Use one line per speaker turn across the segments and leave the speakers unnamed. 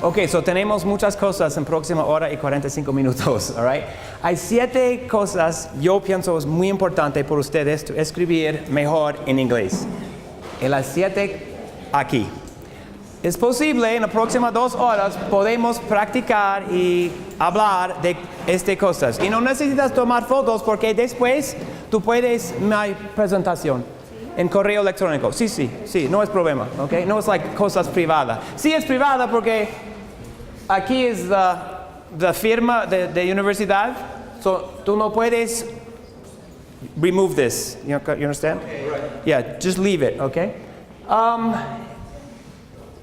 Ok, so tenemos muchas cosas en próxima hora y 45 minutos, all right? Hay 7 cosas yo pienso es muy importante por ustedes escribir mejor en inglés. Y las 7 aquí. Es posible en las próximas 2 horas podemos practicar y hablar de estas cosas. Y no necesitas tomar fotos porque después tú puedes mi presentación en correo electrónico. Sí, no es problema, ¿ok? No es like cosas privadas. Sí es privada porque aquí es la firma de universidad. So tú no puedes remove this. You understand?
Okay, right.
Yeah, just leave it, okay?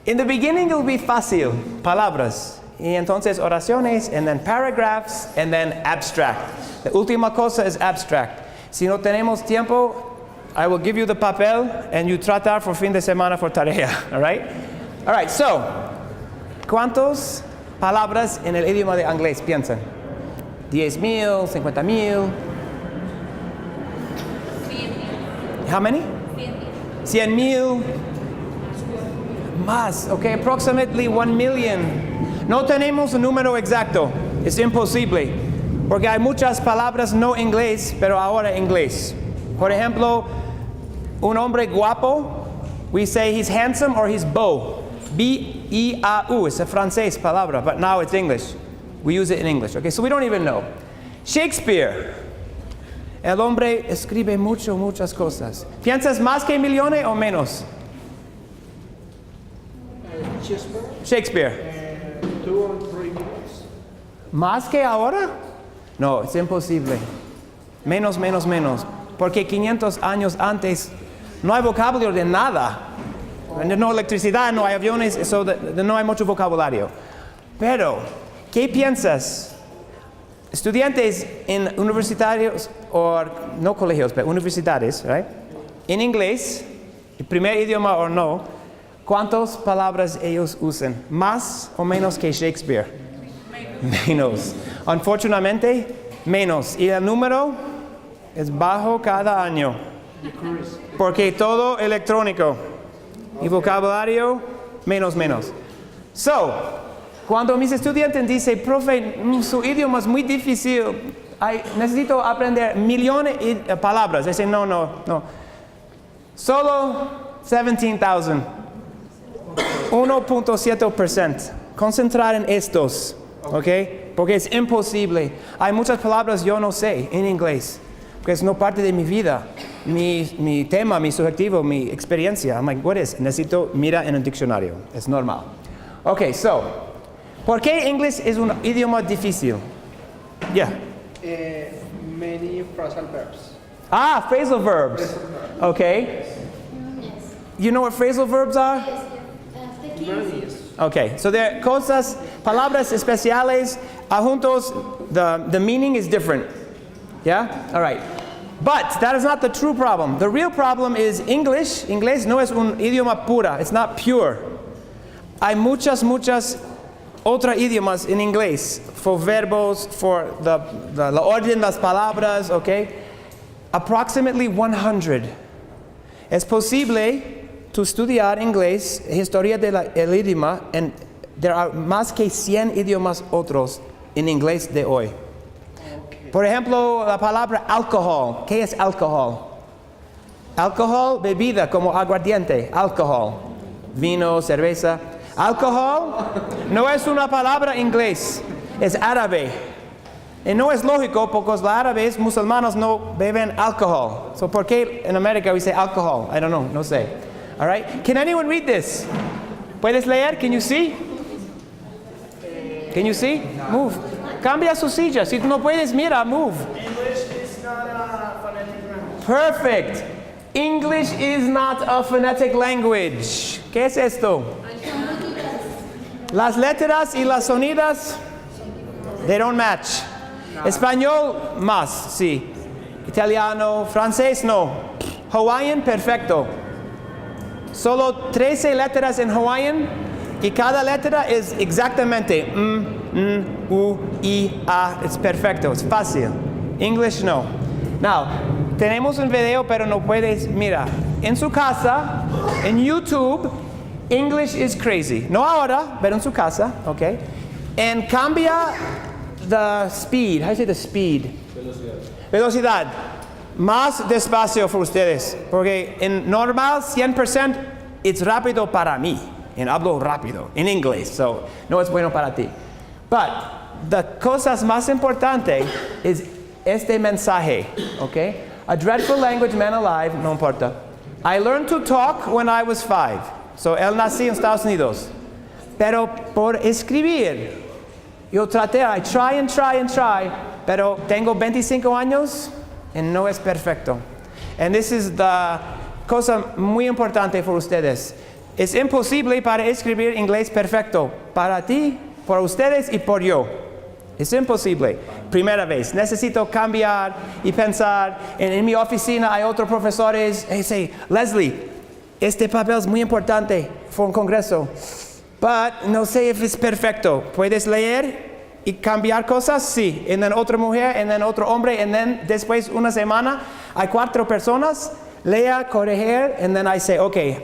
In the beginning it will be fácil, palabras. Y entonces oraciones, and then paragraphs, and then abstract. La última cosa es abstract. Si no tenemos tiempo, I will give you the papel, and you tratar por fin de semana por tarea, all right? All right, so, ¿cuántas palabras en el idioma de inglés piensan? 10,000, 50,000.
100,000.
How many?
100,000.
100,000. Más, okay, approximately 1 million. No tenemos un número exacto, es imposible, porque hay muchas palabras no inglés, pero ahora inglés. Por ejemplo, un hombre guapo, we say he's handsome or he's beau. B-E-A-U, it's a francés palabra, but now it's English. We use it in English, okay, so we don't even know. Shakespeare, el hombre escribe muchas cosas. ¿Piensas más que millones o menos? Shakespeare.
2 or 3 minutes.
¿Más que ahora? No, es imposible. Menos. Porque 500 años antes no hay vocabulario de nada. No hay electricidad, no hay aviones, no hay mucho vocabulario. Pero, ¿qué piensas? Estudiantes en universitarios, o no colegios, pero universidades, right? En inglés, el primer idioma o no, ¿cuántas palabras ellos usan? ¿Más o menos que Shakespeare? Menos. Unfortunately, menos. Y el número es bajo cada año. Porque todo electrónico. Y vocabulario, menos. So, cuando mis estudiantes dicen, profe, su idioma es muy difícil, necesito aprender millones de palabras. Dicen, no. Solo 17,000. 1.7%. Concentrar en estos, ¿ok? Porque es imposible. Hay muchas palabras yo no sé en inglés, porque es no parte de mi vida, mi tema, mi subjetivo, mi experiencia. I'm like, what is? Necesito mirar en un diccionario. Es normal. Ok, so, ¿por qué inglés es un idioma difícil? Yeah.
Many phrasal verbs.
Phrasal verbs. Okay. You know what phrasal verbs are? Okay, so there are cosas, palabras especiales, adjuntos, the meaning is different. Yeah? All right. But that is not the true problem. The real problem is English. Inglés no es un idioma pura. It's not pure. Hay muchas otros idiomas en inglés, for verbos, for la orden de las palabras, okay? Approximately 100. Es posible to estudiar inglés, historia del idioma, and there are más que 100 idiomas otros en inglés de hoy.
Okay.
Por ejemplo, la palabra alcohol. ¿Qué es alcohol? Alcohol, bebida, como aguardiente, alcohol. Vino, cerveza. Alcohol no es una palabra inglés, es árabe. Y no es lógico porque los árabes musulmanes no beben alcohol. So, ¿por qué en América we say alcohol? I don't know, no sé. All right? Can anyone read this? ¿Puedes leer? Can you see? Can you see? Move. Cambia su silla. Si tú no puedes, mira, move.
English is not a phonetic language.
Perfect. English is not a phonetic language. ¿Qué es esto? Las letras y las sonidas, they don't match. Español, más, sí. Italiano, francés, no. Hawaiian, perfecto. Solo 13 letras en Hawaiian y cada letra es exactamente U, I, A. Es perfecto, es fácil. English, no. Now, tenemos un video, pero no puedes, mira, en su casa, en YouTube, English is crazy. No ahora, pero en su casa, okay? And cambia the speed. How do you say the speed? Velocidad. Más despacio para ustedes. Porque en normal, 100%, es rápido para mí. And hablo rápido, en inglés. So, no es bueno para ti. But, the cosas más importante es este mensaje, okay? A dreadful language, man alive, no importa. I learned to talk when I was 5. So, él nació en Estados Unidos. Pero por escribir, yo traté, I try and try and try, pero tengo 25 años y no es perfecto. And this is the cosa muy importante para ustedes. Es imposible para escribir inglés perfecto para ti, por ustedes y por yo. Es imposible. Primera vez. Necesito cambiar y pensar. En mi oficina hay otros profesores. Dice, Leslie, este papel es muy importante para un congreso. But no sé si es perfecto. ¿Puedes leer y cambiar cosas? Sí. Y then otra mujer, y then otro hombre, y then después una semana hay 4 personas. Lea, corregir, and then I say, okay,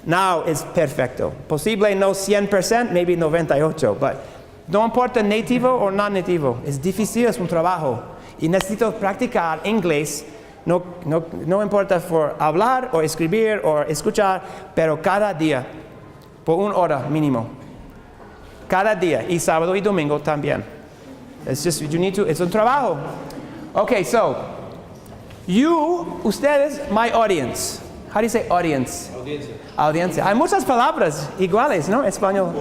now it's perfecto. Posible no 100%, maybe 98%, but no importa nativo o no nativo. Es difícil, es un trabajo. Y necesito practicar inglés. No importa por hablar o escribir o escuchar, pero cada día, por 1 hora mínimo. Cada día, y sábado y domingo también. It's just, you need to, it's un trabajo. Okay, so, ustedes, my audience. How do you say audience? Audiencia. Hay muchas palabras iguales, ¿no? Español.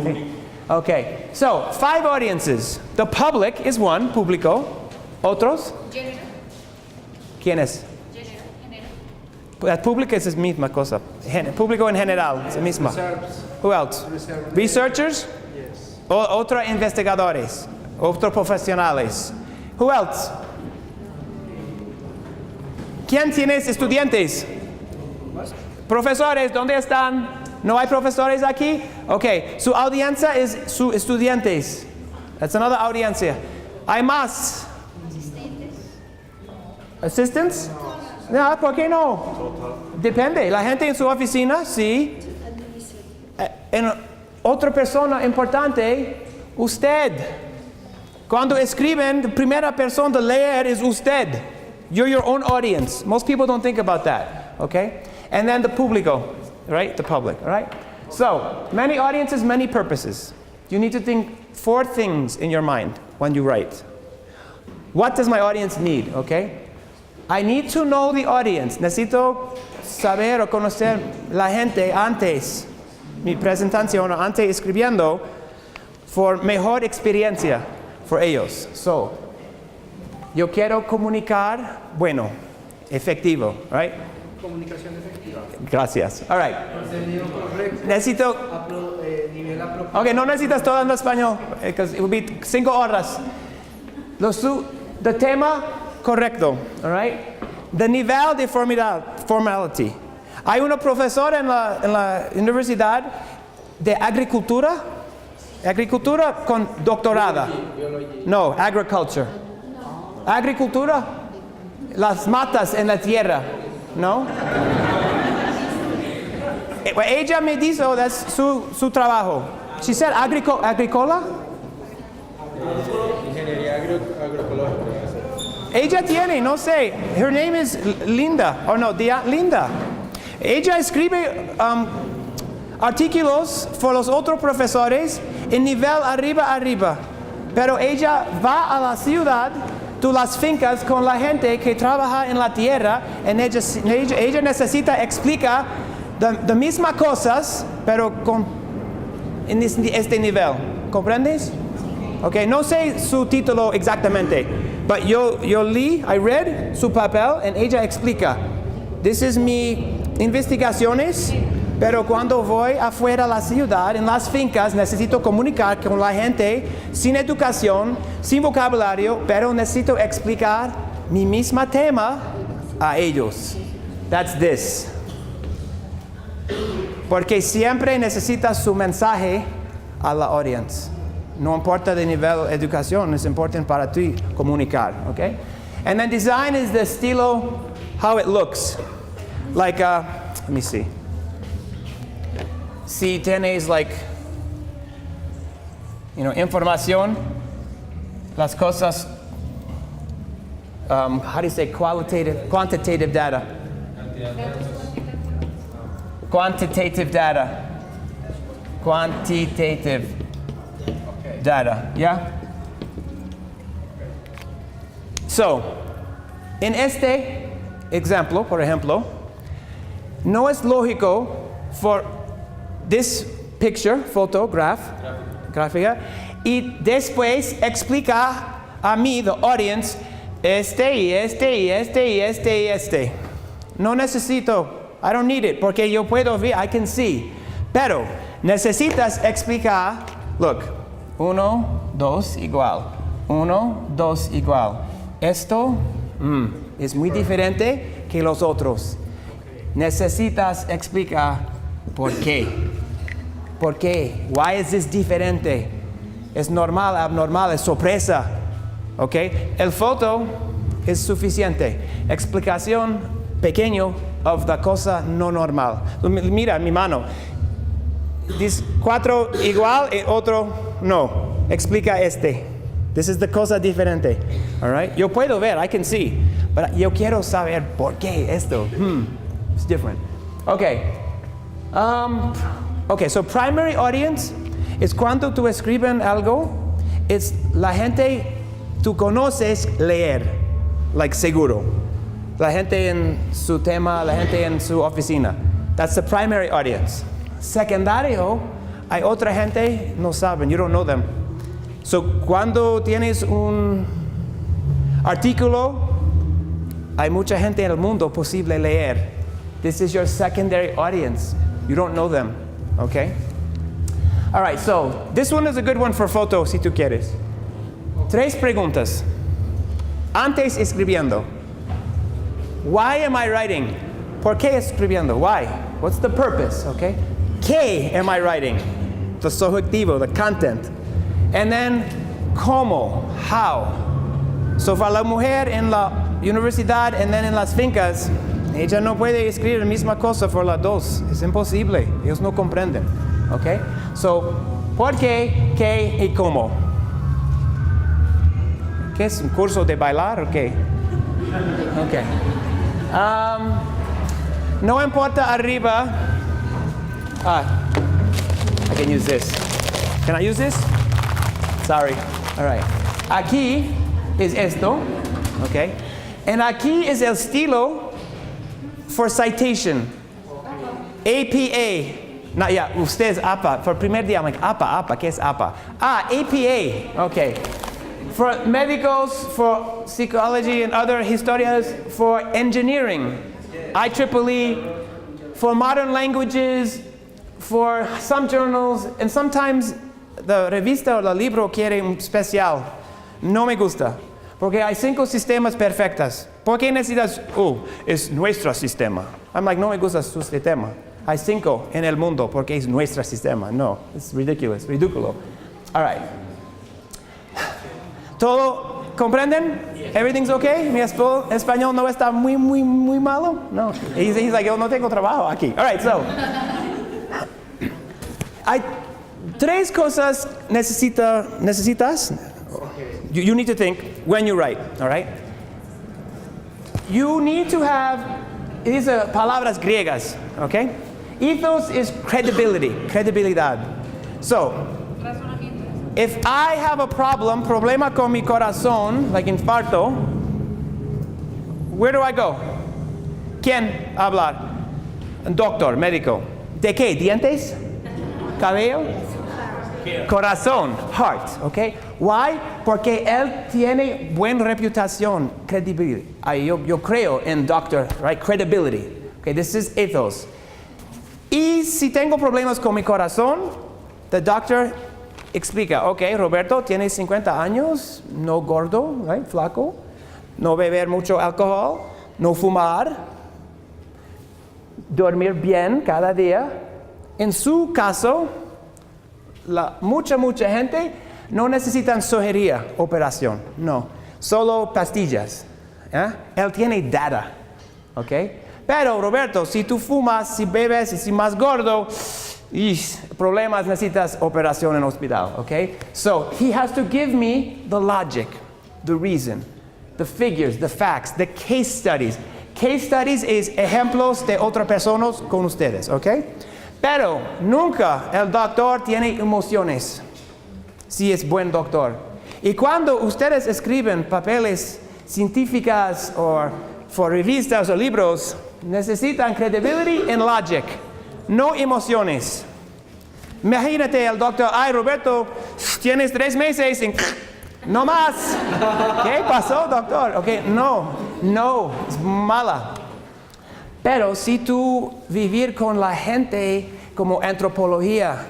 Okay, so 5 audiences. The public is one, público. Otros?
General.
¿Quién es?
General.
Público es la misma cosa. Público en general, es la misma. Who else? Researchers?
Yes.
Otros investigadores. Otros profesionales. Who else? ¿Quién tiene estudiantes? Profesores, ¿dónde están? ¿No hay profesores aquí? Okay, su audiencia es sus estudiantes. That's another audiencia. ¿Hay más? Assistants? No, ¿por qué no? Depende. La gente en su oficina, sí. En otra persona importante, usted. Cuando escriben, la primera persona de leer es usted. You're your own audience. Most people don't think about that, okay? And then the público, right? The public, all right? So, many audiences, many purposes. You need to think 4 things in your mind when you write. What does my audience need, okay? I need to know the audience. Necesito saber o conocer la gente antes, mi presentación, antes escribiendo, for mejor experiencia for ellos. So, yo quiero comunicar, bueno, efectivo, right?
Comunicación efectiva.
Gracias. All right.
Contenido correcto.
Necesito.
Nivel apropiado.
Okay, no necesitas todo en español, because it will be 5 horas. The tema correcto, all right? The nivel de formality. Hay una profesora en la universidad de agricultura con doctorada. No, agriculture. Agricultura, las matas en la tierra, ¿no? Ella me dijo, that's su trabajo. She said agricola.
Ingeniería agroecológica.
Ella tiene, no sé, her name is Linda, or no, Linda. Ella escribe artículos por los otros profesores en nivel arriba. Pero ella va a la ciudad, de las fincas con la gente que trabaja en la tierra, y ella necesita explicar las mismas cosas, pero en este nivel. ¿Comprendes? Okay, no sé su título exactamente, but yo I read su papel, y ella explica. This is mi investigaciones, pero cuando voy afuera de la ciudad, en las fincas, necesito comunicar con la gente sin educación, sin vocabulario, pero necesito explicar mi misma tema a ellos. That's this. Porque siempre necesita su mensaje a la audiencia. No importa de nivel de educación, es importante para ti comunicar, okay? And then design is the estilo, how it looks. Like, let me see. si tienes información, las cosas, how do you say quantitative data? Quantitative data. Quantitative data, yeah? So, en este ejemplo, por ejemplo, no es lógico for this picture, gráfica, y después explica a mí, the audience, este. No necesito, I don't need it, porque yo puedo ver, I can see. Pero necesitas explicar, look, 1, 2 igual, 1, 2 igual. Esto es muy diferente que los otros. Necesitas explicar por qué. ¿Por qué? Why is this diferente? Es normal, abnormal, es sorpresa. ¿Ok? El foto es suficiente. Explicación pequeño of the cosa no normal. Mira mi mano. Dice 4 igual y otro no. Explica este. This is the cosa diferente. All right? Yo puedo ver, I can see. But yo quiero saber por qué esto. It's different. Okay. Okay, so primary audience es cuando tú escriben algo, es la gente tú conoces leer, like seguro. La gente en su tema, la gente en su oficina. That's the primary audience. Secundario, hay otra gente, no saben, you don't know them. So, cuando tienes un artículo, hay mucha gente en el mundo posible leer. This is your secondary audience. You don't know them, okay? All right, so this one is a good one for photo, si tú quieres. 3 preguntas. Antes escribiendo. Why am I writing? ¿Por qué escribiendo? Why? What's the purpose, okay? ¿Qué am I writing? The subjetivo, the content. And then, ¿cómo? How? So, para la mujer en la universidad and then en las fincas, ella no puede escribir la misma cosa por las dos. Es imposible. Ellos no comprenden. Okay? So, ¿por qué y cómo? ¿Qué es un curso de bailar o qué? Okay. No importa arriba. I can use this. Can I use this? Sorry. All right. Aquí es esto. Okay. And aquí es el estilo for citation. APA. No, yeah, ustedes APA. For primer día, I'm like, APA, ¿qué es APA? APA. Okay. For médicos, for psychology and other historias, for engineering. IEEE, for modern languages, for some journals, and sometimes the revista o el libro quiere un especial. No me gusta, porque hay 5 sistemas perfectas. ¿Por qué necesitas? Es nuestro sistema. I'm like, no me gusta su sistema. Hay 5 en el mundo porque es nuestro sistema. No, it's ridiculous, ridículo. All right. ¿Todo comprenden? Everything's okay? Mi español no está muy malo? No. He's like, yo no tengo trabajo aquí. All right, so. Hay 3 cosas necesitas. You need to think when you write, all right? You need to have, these are palabras griegas, okay? Ethos is credibilidad. So, if I have a problema con mi corazón, like infarto, where do I go? ¿Quién hablar? Doctor, médico. ¿De qué? ¿Dientes? ¿Cabello? Corazón, heart, okay? Why? Porque él tiene buena reputación, credibility. Yo creo en doctor, right? Credibility. Okay, this is ethos. Y si tengo problemas con mi corazón, the doctor explica, okay, Roberto tiene 50 años, no gordo, right? Flaco, no beber mucho alcohol, no fumar, dormir bien cada día. En su caso, mucha gente no necesitan cirugía, operación, no, solo pastillas. Él tiene data, ¿ok? Pero Roberto, si tú fumas, si bebes y si más gordo, problemas, necesitas operación en hospital, okay? So he has to give me the logic, the reason, the figures, the facts, the case studies. Case studies es ejemplos de otras personas con ustedes, okay? Pero nunca el doctor tiene emociones, si es buen doctor. Y cuando ustedes escriben papeles científicos o por revistas o libros, necesitan credibility and logic, no emociones. Imagínate el doctor, ay Roberto, tienes 3 meses y no más. ¿Qué pasó, doctor? Okay, no, es mala. Pero si tú vivir con la gente como antropología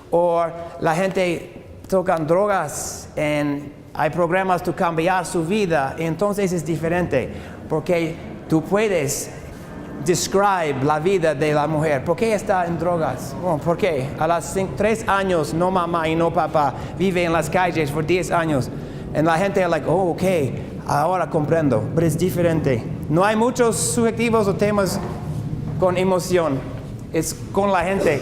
o la gente tocan drogas y hay programas para cambiar su vida, entonces es diferente porque tú puedes describe la vida de la mujer. ¿Por qué está en drogas? Oh, ¿por qué? A los 3 años, no mamá y no papá, vive en las calles por 10 años. Y la gente es like, oh, ok, ahora comprendo. Pero es diferente. No hay muchos subjetivos o temas con emoción. Es con la gente.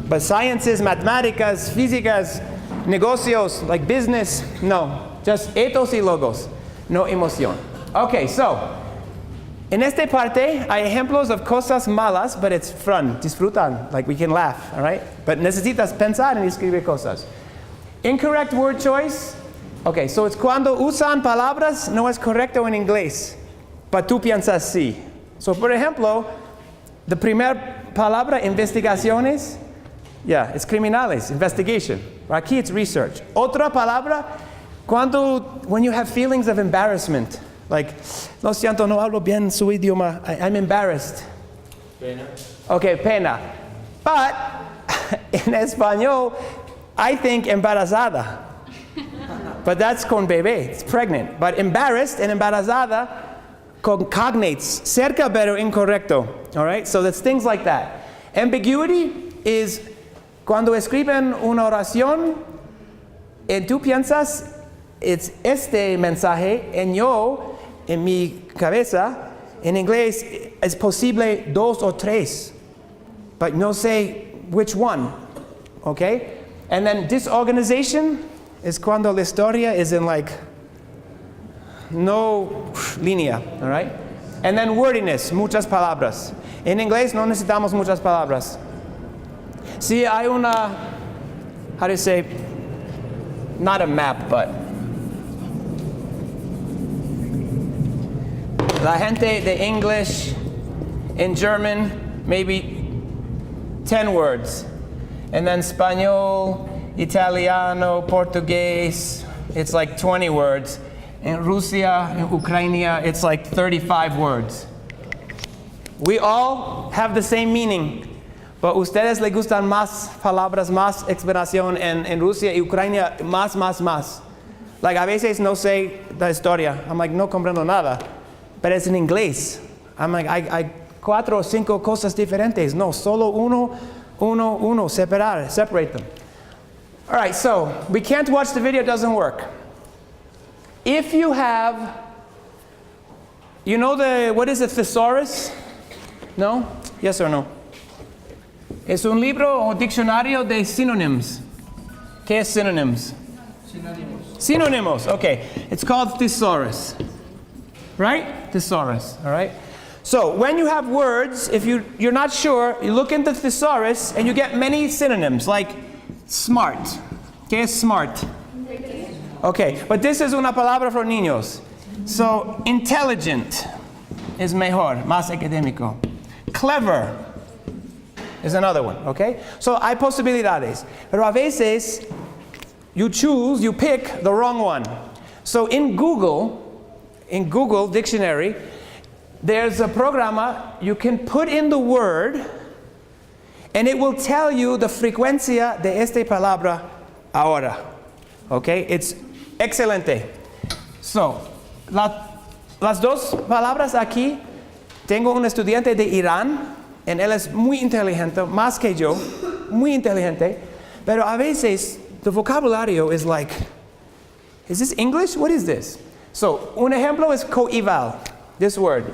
But sciences, matemáticas, físicas, negocios, like business, no. Just ethos y logos. No emoción. Okay, so en esta parte hay ejemplos de cosas malas, but it's fun, disfrutan, like we can laugh, all right? But necesitas pensar en escribir cosas. Incorrect word choice, okay, so it's cuando usan palabras no es correcto en inglés, pero tú piensas sí. So, por ejemplo, la primera palabra, investigaciones, yeah, it's criminales, investigation. Aquí it's research. Otra palabra, when you have feelings of embarrassment, like, lo siento, no hablo bien su idioma. I'm embarrassed.
Pena.
Okay, pena. But in español, I think embarazada. But that's con bebé, it's pregnant. But embarrassed and embarazada con cognates, cerca pero incorrecto. All right, so there's things like that. Ambiguity is cuando escriben una oración y tú piensas, it's este mensaje, en yo, en mi cabeza, en inglés, es posible 2 o 3, but no sé which one, okay? And then disorganization is cuando la historia is in like no línea, all right? And then wordiness, muchas palabras. En inglés no necesitamos muchas palabras. Si hay una, how do you say, not a map, but la gente de English, in German, maybe 10 words. And then Español, Italiano, Portuguese, it's like 20 words. In Russia, in Ukraine, it's like 35 words. We all have the same meaning, but ustedes les gustan más palabras, más explicación en Rusia y Ucrania, más. Like a veces no sé la historia. I'm like, no comprendo nada. But it's in inglés. I'm like, hay 4 o 5 cosas diferentes. No, solo uno, separate them. All right, so we can't watch the video, it doesn't work. If you have, you know what is a thesaurus? No? Yes or no? Es un libro o diccionario de synonyms. ¿Qué es synonyms? Synonyms, okay. It's called thesaurus. Right? Thesaurus, all right? So when you have words, if you're not sure, you look into thesaurus and you get many synonyms, like smart. ¿Qué es smart? Okay, but this is una palabra for niños. So intelligent is mejor, más académico. Clever is another one, okay? So hay posibilidades. Pero a veces you pick the wrong one. So in Google Dictionary, there's a programa you can put in the word and it will tell you the frecuencia de esta palabra ahora. Okay? It's excelente. So, las dos palabras aquí, tengo un estudiante de Irán, y él es muy inteligente, más que yo, muy inteligente, pero a veces the vocabulario is like, is this English? What is this? So, un ejemplo es coeval, this word.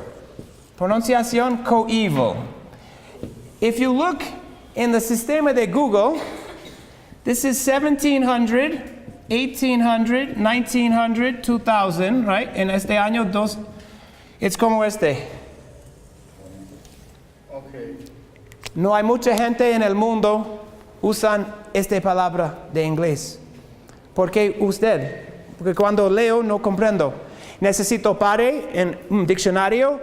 Pronunciación coeval. If you look in the sistema de Google, this is 1700, 1800, 1900, 2000, right? En este año, it's como este.
Okay.
No hay mucha gente en el mundo usan esta palabra de inglés. ¿Por qué usted? Porque cuando leo no comprendo. Necesito pare en un diccionario.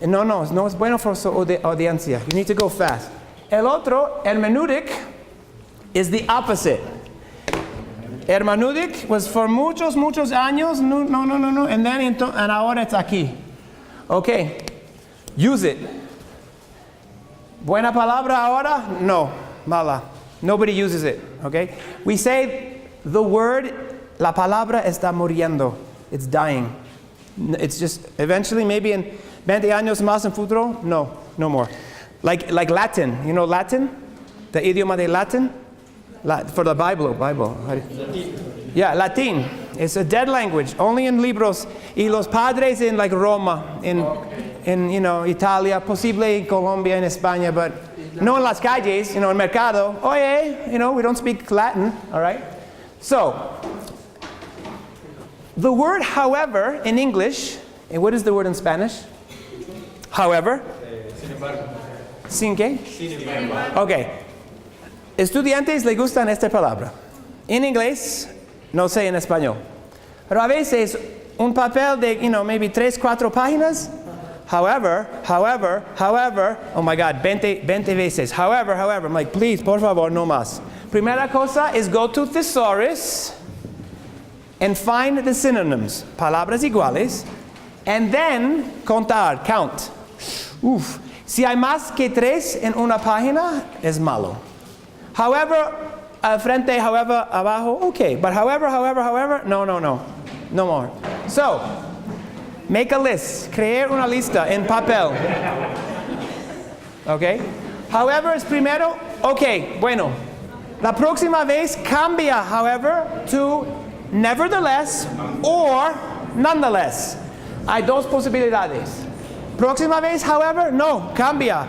No es bueno para su audiencia. You need to go fast. El otro, hermeneutic, is the opposite. Hermeneutic was for muchos años. No. And ahora it's aquí. Okay. Use it. Buena palabra ahora? No. Mala. Nobody uses it. Okay. We say the word, la palabra está muriendo. It's dying. It's just eventually, maybe in 20 años más en futuro, no more. Like Latin, you know Latin? The idioma de Latin? For the Bible. Yeah, Latin. It's a dead language, only in libros. Y los padres in like Roma, in Italia, posible en Colombia, en España, but no en las calles, en mercado. Oye, we don't speak Latin, all right? So, the word however in English, and what is the word in Spanish? However?
Sin embargo.
¿Sin qué?
Sin embargo.
Okay. Estudiantes le gustan esta palabra. En inglés, no sé en español. Pero a veces un papel de, maybe 3-4 páginas. However, oh my God, 20 veces. However, I'm like, please, por favor, no más. Primera cosa is go to thesaurus and find the synonyms, palabras iguales, and then contar, count. Uf, si hay más que 3 en una página, es malo. However, al frente, however, abajo, okay, but however, no more. So, make a list, crear una lista en papel. Okay? However es primero, okay, bueno. La próxima vez cambia, however, to nevertheless or nonetheless. Hay dos posibilidades. Próxima vez, however, no, cambia.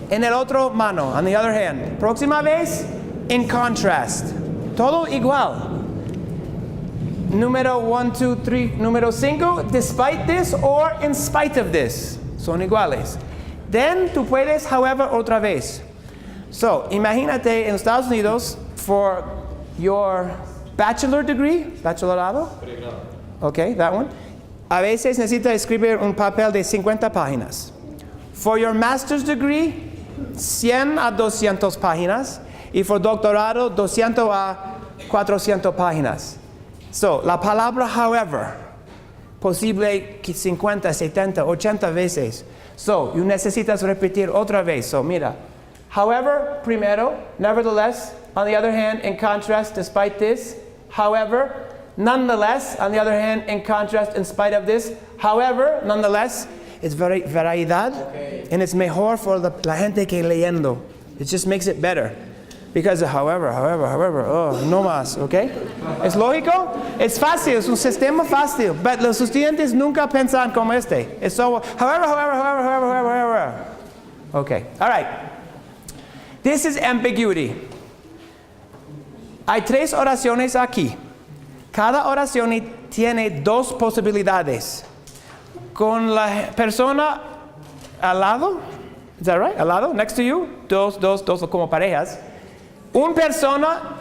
En el otro mano, on the other hand. Próxima vez, in contrast. Todo igual. Número 1, 2, 3. Número 5, despite this or in spite of this. Son iguales. Then tú puedes, however, otra vez. So, imagínate en Estados Unidos, for your bachelor degree, bachelorado? Okay, that one. A veces necesita escribir un papel de 50 páginas. For your master's degree, 100 a 200 páginas. Y for doctorado, 200 a 400 páginas. So, la palabra however, posible 50, 70, 80 veces. So, you necesitas repetir otra vez. So, mira. However, primero, nevertheless, on the other hand, in contrast, despite this. However, nonetheless, on the other hand, in contrast, in spite of this. However, nonetheless, it's variedad, and it's mejor for la gente que leyendo. It just makes it better. Because however, oh, no más, okay? ¿Es lógico? Es fácil, es un sistema fácil, but los estudiantes nunca piensan como este. Es solo, however. Okay, all right. This is ambiguity. Hay 3 oraciones aquí. Cada oración tiene 2 posibilidades. Con la persona al lado, is that right? Al lado, next to you, dos como parejas. Una persona,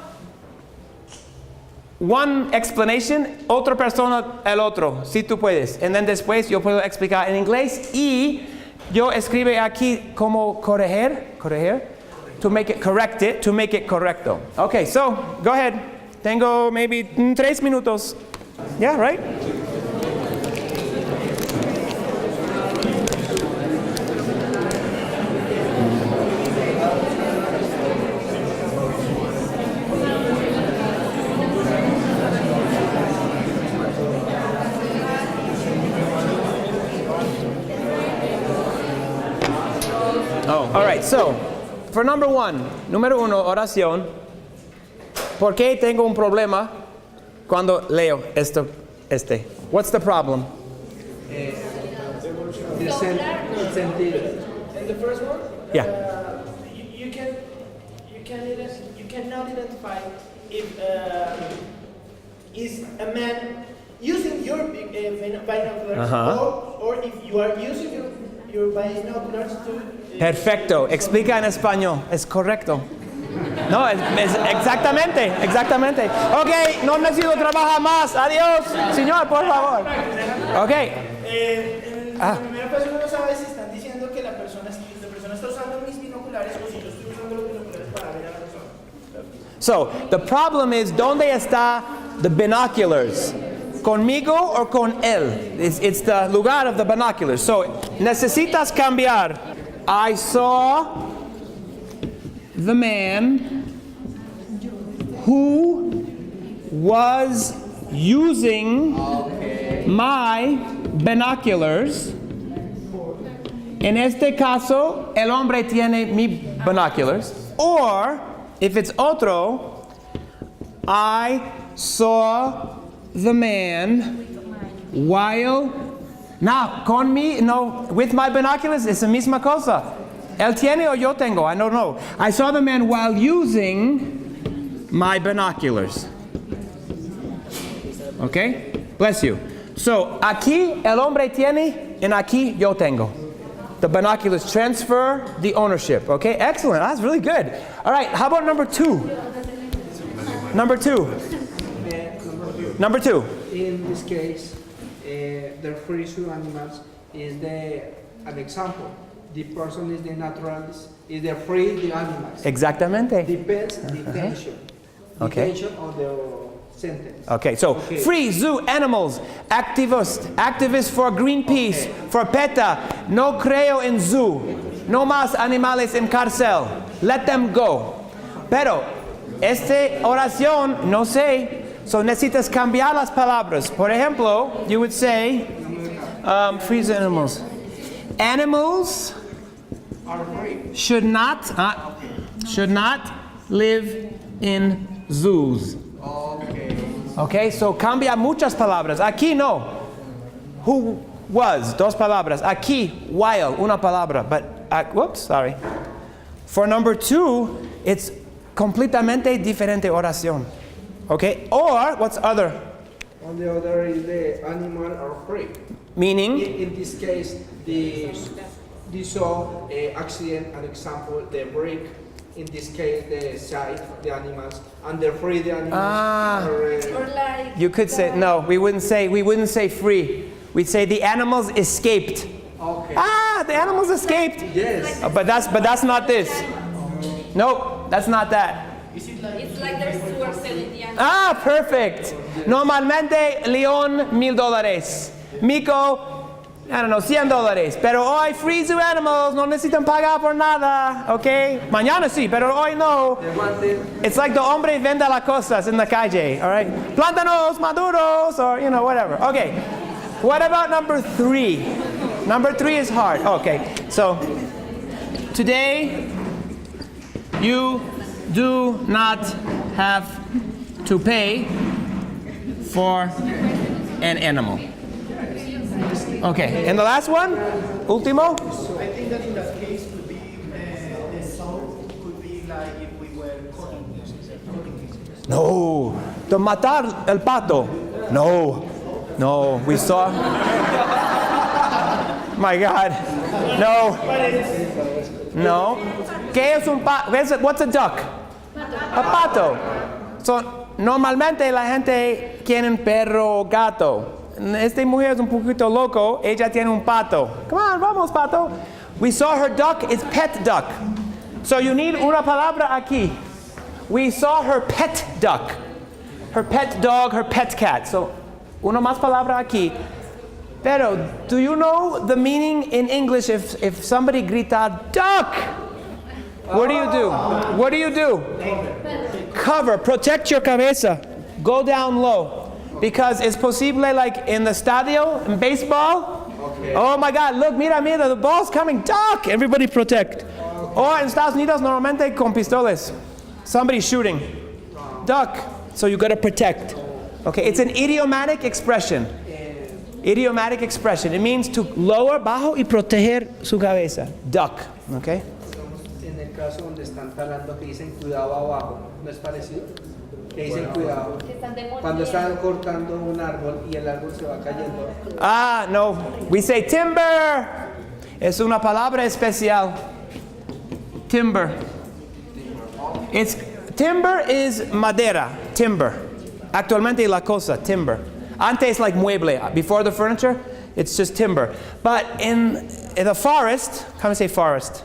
one explanation, otra persona el otro, si tú puedes. And then después yo puedo explicar en inglés y yo escribe aquí como corregir, to make it correcto. Okay, so go ahead. Tengo maybe 3 minutos. Yeah, right? All right, so for número 1, oración. ¿Por qué tengo un problema cuando leo esto? What's the problem?
Sentido. And the first one?
Yeah.
You can
cannot identify if is a man using your binoculars or if you are using your binoculars to...
Perfecto. Explica en español. Es correcto. No, es exactamente. Ok, no necesito trabajar más. Adiós. Señor, por favor. Ok.
En la primera frase uno no sabe si están diciendo que la persona está usando mis binoculares o si yo estoy usando los binoculares para ver a la persona.
So, the problem is, ¿dónde está the binoculars? ¿Conmigo o con él? It's the lugar of the binoculars. So, necesitas cambiar. I saw the man who was using my binoculars. En este caso, el hombre tiene mis binoculars. Or, if it's otro, I saw the man while... Now, with my binoculars, it's the misma cosa. Él tiene o yo tengo, I don't know. I saw the man while using my binoculars. Okay? Bless you. So, aquí el hombre tiene, and aquí yo tengo. The binoculars transfer the ownership. Okay? Excellent. That's really good. All right, how about number two? Number two.
In this case, the free zoo animals is an example. The person is the naturalist, is the free the animals.
Exactamente.
Depends detention.
Okay.
Detention of the sentence.
Okay, so free zoo animals, activists for Greenpeace, for PETA, no creo en zoo, no más animales en cárcel, let them go. Pero, esta oración, no sé, so necesitas cambiar las palabras. Por ejemplo, you would say, free zoo animals. Animals should not live in zoos. Okay, so cambia muchas palabras. Aquí no. Who was, dos palabras. Aquí, while, una palabra. But, whoops, sorry. For number two, it's completamente diferente oración. Okay, or, what's other?
On the other is the animal are free.
Meaning?
In this case, the saw accident, an example, the break. In this case, the side, the animals, and they're free. The animals.
Or like
You could say no. We wouldn't say free. We'd say the animals escaped.
Okay.
The animals escaped.
Yes.
But that's not this. Nope, that's not that.
it's like there's sewer selling the animals.
Perfect. Normalmente león $1,000. Mico, I don't know, $100. Pero hoy free zoo animals no necesitan pagar por nada, okay? Mañana sí, pero hoy no. It's like the hombre vende las cosas in the calle, all right? Plántanos maduros or, whatever. Okay. What about number three? Number three is hard. Okay. So, today, you do not have to pay for an animal. Okay, and the last one? Último?
I think that in that case could be the sound could be like if we were cooking.
No, to matar el pato. No, we saw. My God, no. ¿Qué es un pato? What's a duck? A pato. So, normalmente la gente quiere un perro o gato. Esta mujer es un poquito loco. Ella tiene un pato. Come on, vamos, pato. We saw her duck. It's pet duck. So you need una palabra aquí. We saw her pet duck. Her pet dog, her pet cat. So, una más palabra aquí. Pero, do you know the meaning in English if somebody grita, duck? What do you do? What do you do? Cover, protect your cabeza. Go down low. Because it's posible like in the estadio, in baseball. Okay. Oh my God, look, mira, the ball's coming, duck! Everybody protect. Okay. Or in Estados Unidos, normalmente con pistolas. Somebody's shooting. Duck. So you gotta protect. Okay, it's an idiomatic expression. Idiomatic expression. It means to lower, bajo y proteger su cabeza. Duck. Okay?
In el caso donde están talando que dicen cuidado abajo, ¿no es parecido? Que dicen cuidado
Que están demoliendo.
cuando están cortando un árbol y el árbol se va cayendo.
Ah, no. We say timber. Es una palabra especial. Timber. Timber is madera. Timber. Actualmente la cosa, timber. Antes like mueble. Before the furniture, it's just timber. But in the forest, how do you say forest?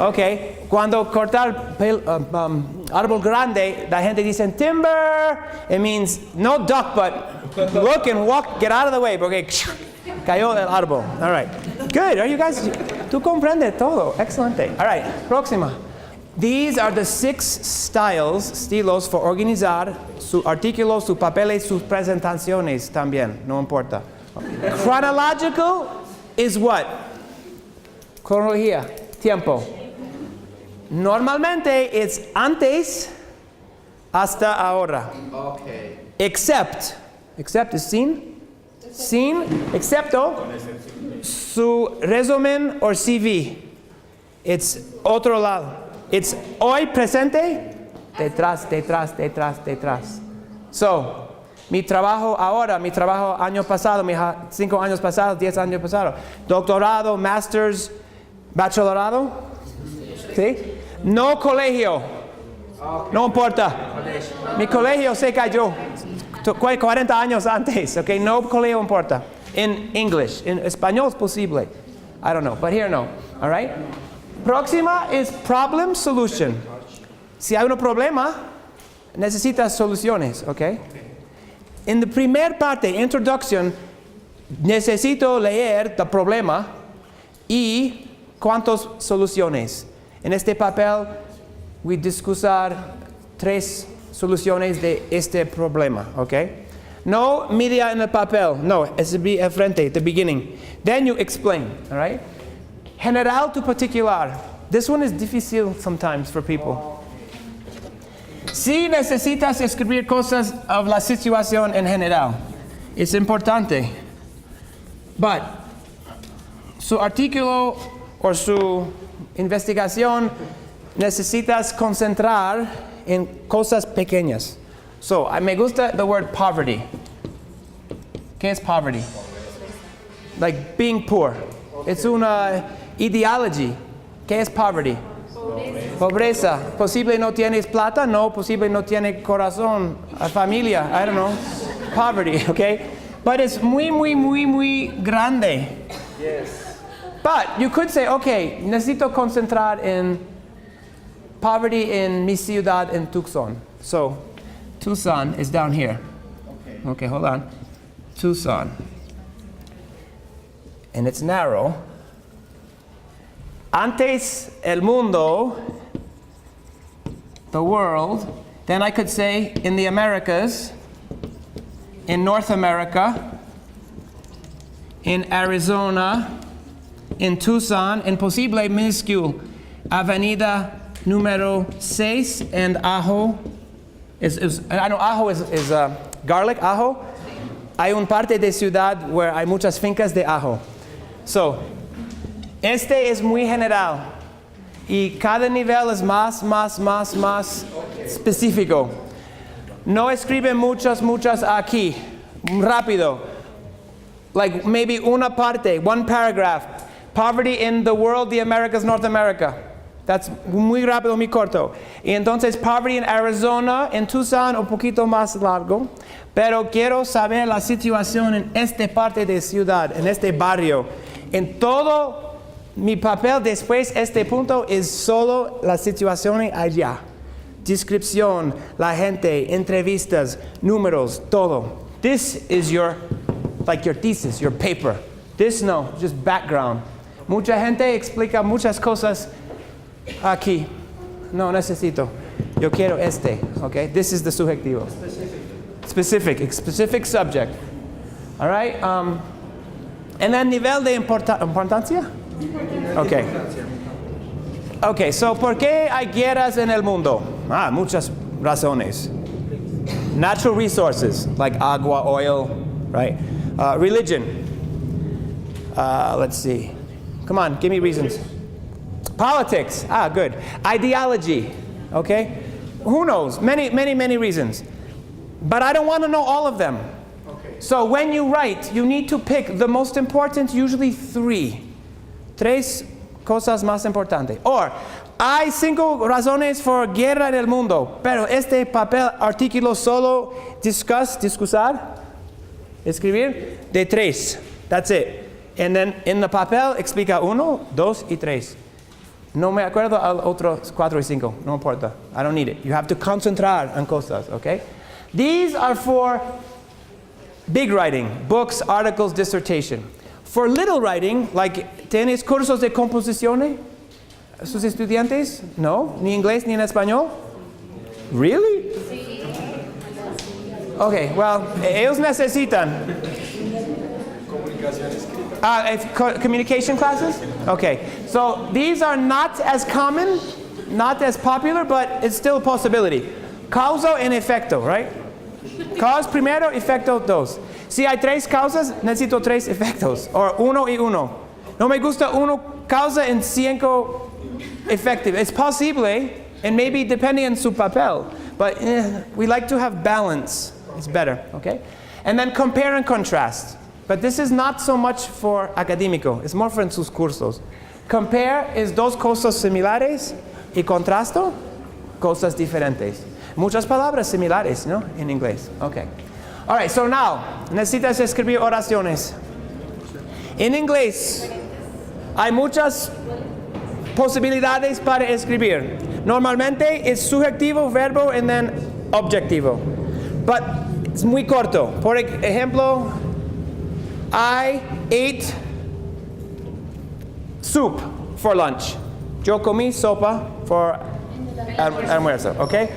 Okay. Cuando cortar árbol grande, la gente dice timber. It means no duck, but look and walk, get out of the way, porque cayó el árbol. All right. Good. Are you guys? Tú comprendes todo. Excelente. All right. Próxima. These are the 6 estilos for organizar sus artículos, sus papeles, sus presentaciones también. No importa. Chronological is what? Cronología. Tiempo. Normalmente it's antes hasta ahora.
Okay.
Except is sin, excepto su resumen or CV. It's otro lado. It's hoy presente, detrás. So, mi trabajo ahora, mi trabajo año pasado, 5 años pasados, 10 años pasados, doctorado, masters, bachelorado, ¿sí? No colegio, no importa. Mi colegio se cayó 40 años antes, okay? No colegio importa. In English, in español es posible. I don't know, but here no, all right? Próxima is problem solution. Si hay un problema, necesitas soluciones, okay? En la primera parte, introduction, necesito leer el problema y cuántas soluciones. En este papel, we discutir 3 soluciones de este problema, okay? No media en el papel, no, es el frente, the beginning. Then you explain, all right? General to particular. This one is difícil sometimes for people. Si necesitas escribir cosas of la situación en general, es importante. But su artículo o su investigación necesitas concentrar en cosas pequeñas. So, me gusta the word poverty. ¿Qué es poverty? Like being poor. It's una ideology. ¿Qué es poverty? Pobreza. Posible no tienes plata, no. Posible no tienes corazón, familia. I don't know. Poverty, okay? But it's muy grande.
Yes.
But you could say, okay, necesito concentrar en poverty in mi ciudad en Tucson. So, Tucson is down here. Okay, hold on. Tucson. And it's narrow. Antes el mundo, the world, then I could say in the Americas, in North America, in Arizona, in Tucson, in posible minuscule, Avenida número 6 and Ajo. I know Ajo is garlic, Ajo. Hay un parte de ciudad where hay muchas fincas de ajo. So, este es muy general. Y cada nivel es más específico. No escriben muchas aquí. Rápido. Like maybe una parte, one paragraph. Poverty in the world, the Americas, North America. That's muy rápido, muy corto. Y entonces poverty in Arizona, en Tucson, un poquito más largo. Pero quiero saber la situación en esta parte de ciudad, en este barrio. En todo mi papel después, este punto es solo la situación allá. Descripción, la gente, entrevistas, números, todo. This is your thesis, your paper. This no, just background. Mucha gente explica muchas cosas aquí. No necesito. Yo quiero este, okay? This is the subjetivo. Specific subject. All right? And then nivel de importancia? Okay. Okay, so ¿por qué hay guerras en el mundo? Muchas razones. Natural resources, like agua, oil, right? Religion. Let's see. Come on, give me reasons. Politics. Ah, good. Ideology. Okay? Who knows? Many reasons. But I don't want to know all of them.
Okay.
So when you write, you need to pick the most important, usually 3. Tres cosas más importantes. Or, hay 5 razones por guerra en el mundo, pero este papel artículo solo discusar, escribir, de 3. That's it. And then in the papel explica 1, 2 y 3. No me acuerdo al otro 4 y 5. No importa. I don't need it. You have to concentrar en cosas, okay? These are for big writing, books, articles, dissertation. For little writing, like, ¿tienes cursos de composición? ¿Sus estudiantes? No, ni inglés ni en español. Really? Okay, well, ellos necesitan. Communication classes? Okay, so these are not as common, not as popular, but it's still a possibility. Causa and efecto, right? Cause primero, efecto dos. Si hay 3 causas, necesito 3 efectos. O 1 y 1. No me gusta 1 causa en 5 effective. It's possible, and maybe depending on su papel. But we like to have balance. It's better, okay? And then compare and contrast. But this is not so much for académico. It's more for en sus cursos. Compare is 2 cosas similares y contrasto, cosas diferentes. Muchas palabras similares, ¿no? En inglés. Okay. All right, so now, necesitas escribir oraciones. En inglés, hay muchas posibilidades para escribir. Normalmente es subjetivo, verbo, and then objetivo. But es muy corto. Por ejemplo, I ate soup for lunch. Yo comí sopa for almuerzo, okay?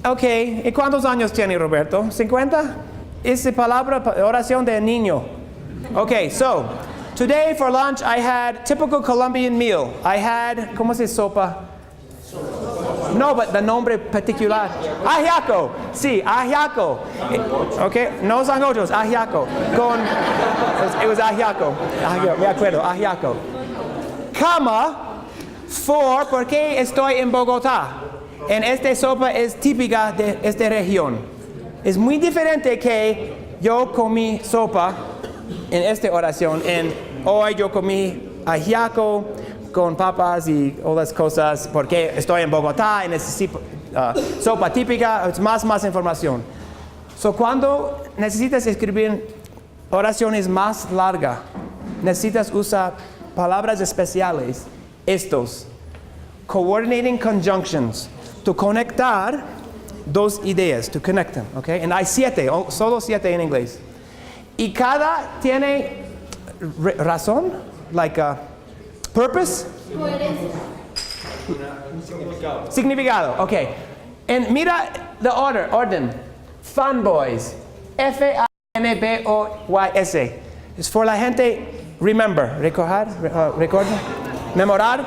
Okay, ¿y cuántos años tiene Roberto? ¿50? Esa palabra, oración de niño. Okay, so, today for lunch I had typical Colombian meal. I had, ¿cómo se sopa? No, but the nombre particular. Ajiaco. Sí, ajiaco. Okay, no sancochos, ajiaco. It was ajiaco. Me acuerdo, ajiaco. Cama, porque estoy en Bogotá. En esta sopa es típica de esta región. Es muy diferente que yo comí sopa en esta oración. Hoy yo comí ajiaco con papas y otras cosas porque estoy en Bogotá y necesito sopa típica, es más información. So, cuando necesitas escribir oraciones más largas, necesitas usar palabras especiales, estos, coordinating conjunctions, to conectar 2 ideas, to connect them, okay? And hay 7, solo 7 en inglés. Y cada tiene razón, like purpose? Significado, okay. And mira the orden. Fanboys. F-A-N-B-O-Y-S. Es for la gente remember, recordar, memorar.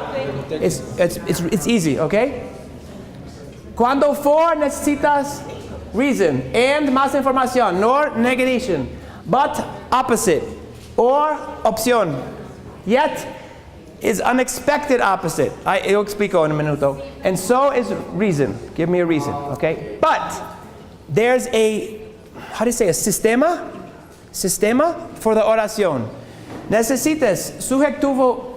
It's easy, okay? Cuando for necesitas reason and más información, nor negation, but opposite, or opción. Yet is unexpected opposite. Yo explico en un minuto. And so is reason. Give me a reason, okay? But there's a, how do you say, a sistema for the oración. Necesitas sujeto,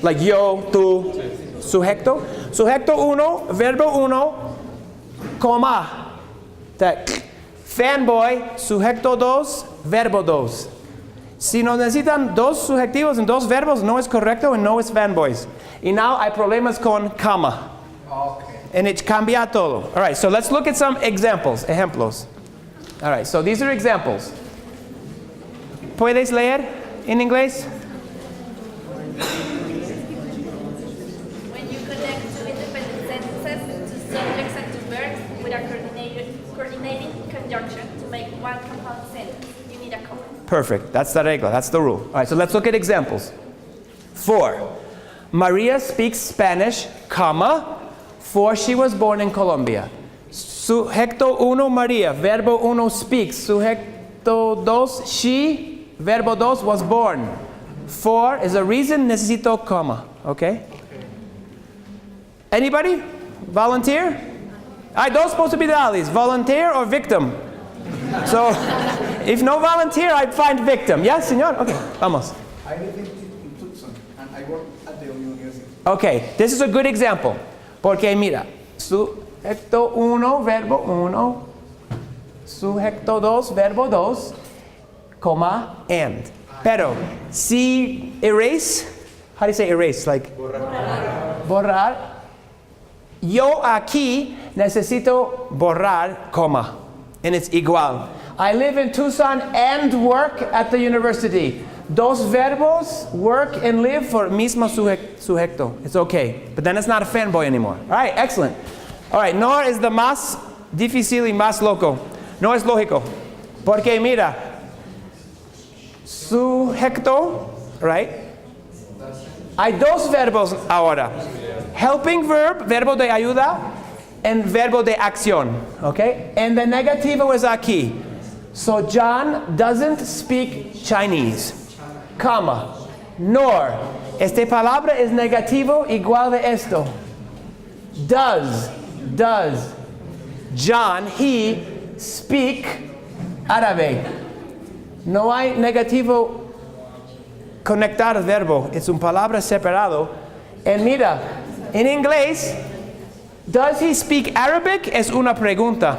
like yo, tú, sujeto. Sujeto 1, verbo 1, coma. Fanboy, sujeto 2, verbo 2. Si nos necesitan 2 sujetivos en 2 verbos, no es correcto y no es fanboys. Y now hay problemas con coma.
Okay.
And it cambia todo. All right, so let's look at some ejemplos. All right, so these are examples. ¿Puedes leer en inglés?
When you connect 2 independent sentences to subjects and to verbs with a coordinating conjunction to make one compound sentence, you need a comma.
Perfect. That's the regla. That's the rule. All right, so let's look at examples. 4. Maria speaks Spanish, comma, for she was born in Colombia. Sujeto 1, Maria. Verbo 1, speaks. Sujeto 2, she. Verbo 2, was born. For is a reason, necesito coma. Okay? Anybody? Volunteer? Hay dos posibilidades, volunteer or victim. So, if no volunteer, I'd find victim. Yes, señor? Okay, vamos.
I live in Tucson and I work at the university.
Okay, this is a good example. Porque mira, sujeto 1, verbo 1, sujeto 2, verbo 2, coma, and. Pero, si erase, how do you say erase? Like, borrar. Yo aquí necesito borrar coma. And it's igual. I live in Tucson and work at the university. Dos verbos, work and live, for mismo sujeto. It's okay. But then it's not a fanboy anymore. All right, excellent. All right, no es the más difícil y más loco. No es lógico. Porque mira, sujeto, right? Hay dos verbos ahora. Helping verb, verbo de ayuda, and verbo de acción, okay? And the negativo is aquí. So John doesn't speak Chinese, comma, nor. Este palabra es negativo igual de esto. Does. John, he speak árabe. No hay negativo conectar verbo. Es un palabra separado. And mira, en inglés, does he speak Arabic? Es una pregunta.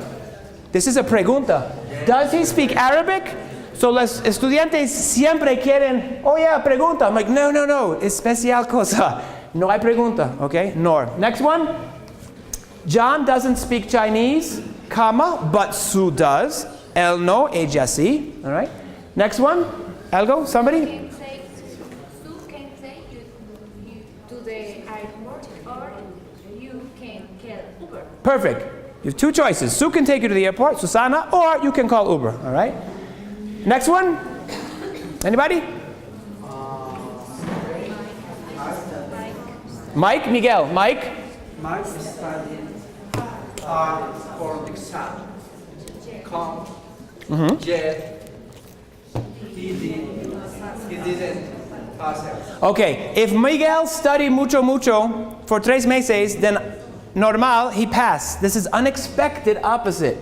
This is a pregunta. Does he speak Arabic? So los estudiantes siempre quieren, oh yeah, pregunta. I'm like, no, especial cosa. No hay pregunta, okay? Nor. Next one. John doesn't speak Chinese, comma, but Sue does. Él no, ella sí. All right. Next one. Algo? Somebody?
Can say, Sue can say you do the airport, or you can call Uber.
Perfect. You have two choices. Sue can take you to the airport, Susana, or you can call Uber. All right. Next one. Anybody? Mike, Miguel, Mike.
Mike studied for exam. Come, yet he didn't pass it.
Okay, if Miguel studied mucho for 3 meses, then normal, he passed. This is unexpected opposite.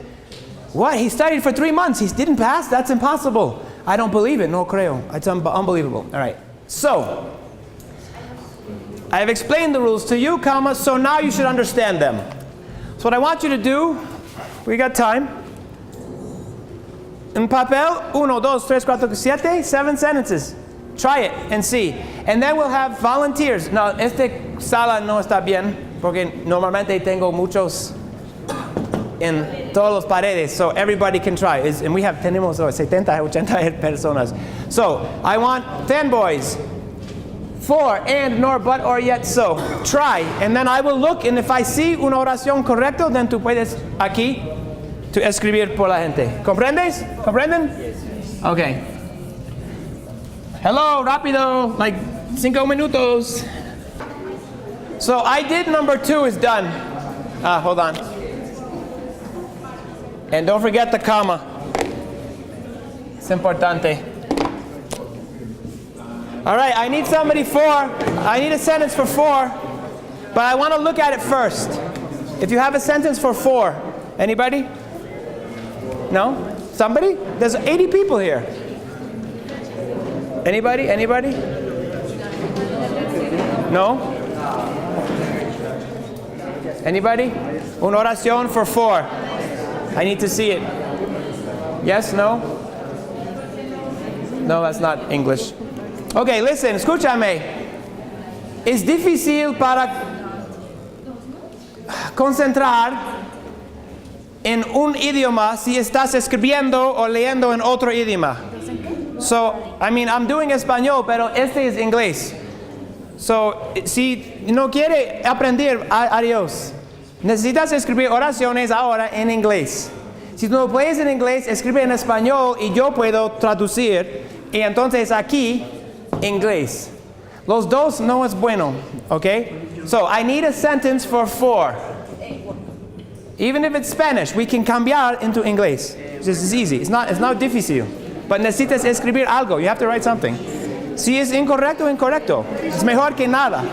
What? He studied for 3 months. He didn't pass? That's impossible. I don't believe it. No creo. It's unbelievable. All right. So, I have explained the rules to you, comma, so now you should understand them. So what I want you to do, we got time. En papel, 1, 2, 3, 4, 7, 7 sentences. Try it and see. And then we'll have volunteers. Now, esta sala no está bien, porque normalmente tengo muchos en todas las paredes, so everybody can try. And tenemos 70, 80 personas. So, I want fanboys. For, and, nor, but, or, yet, so. Try. And then I will look, and if I see una oración correcta, then tú puedes aquí to escribir por la gente. ¿Comprendes? ¿Comprenden? Yes. Okay. Hello, rápido, like 5 minutos. So I did number 2 is done. Hold on. And don't forget the comma. It's importante. All right, I need somebody for. I need a sentence for 4, but I want to look at it first. If you have a sentence for 4, anybody? No? Somebody? There's 80 people here. Anybody? No? Anybody? Una oración for 4. I need to see it. Yes? No? No, that's not English. Okay, listen, escúchame. Es difícil para concentrar en un idioma si estás escribiendo o leyendo en otro idioma. So, I'm doing español, pero este es inglés. So, si no quiere aprender, adiós. Necesitas escribir oraciones ahora en inglés. Si no puedes en inglés, escribe en español y yo puedo traducir. Y entonces aquí, inglés. Los dos no es bueno, okay? So, I need a sentence for 4. Even if it's Spanish, we can cambiar into inglés. This is easy. It's not difícil. But necesitas escribir algo. You have to write something. Si es incorrecto, incorrecto. Es mejor que nada.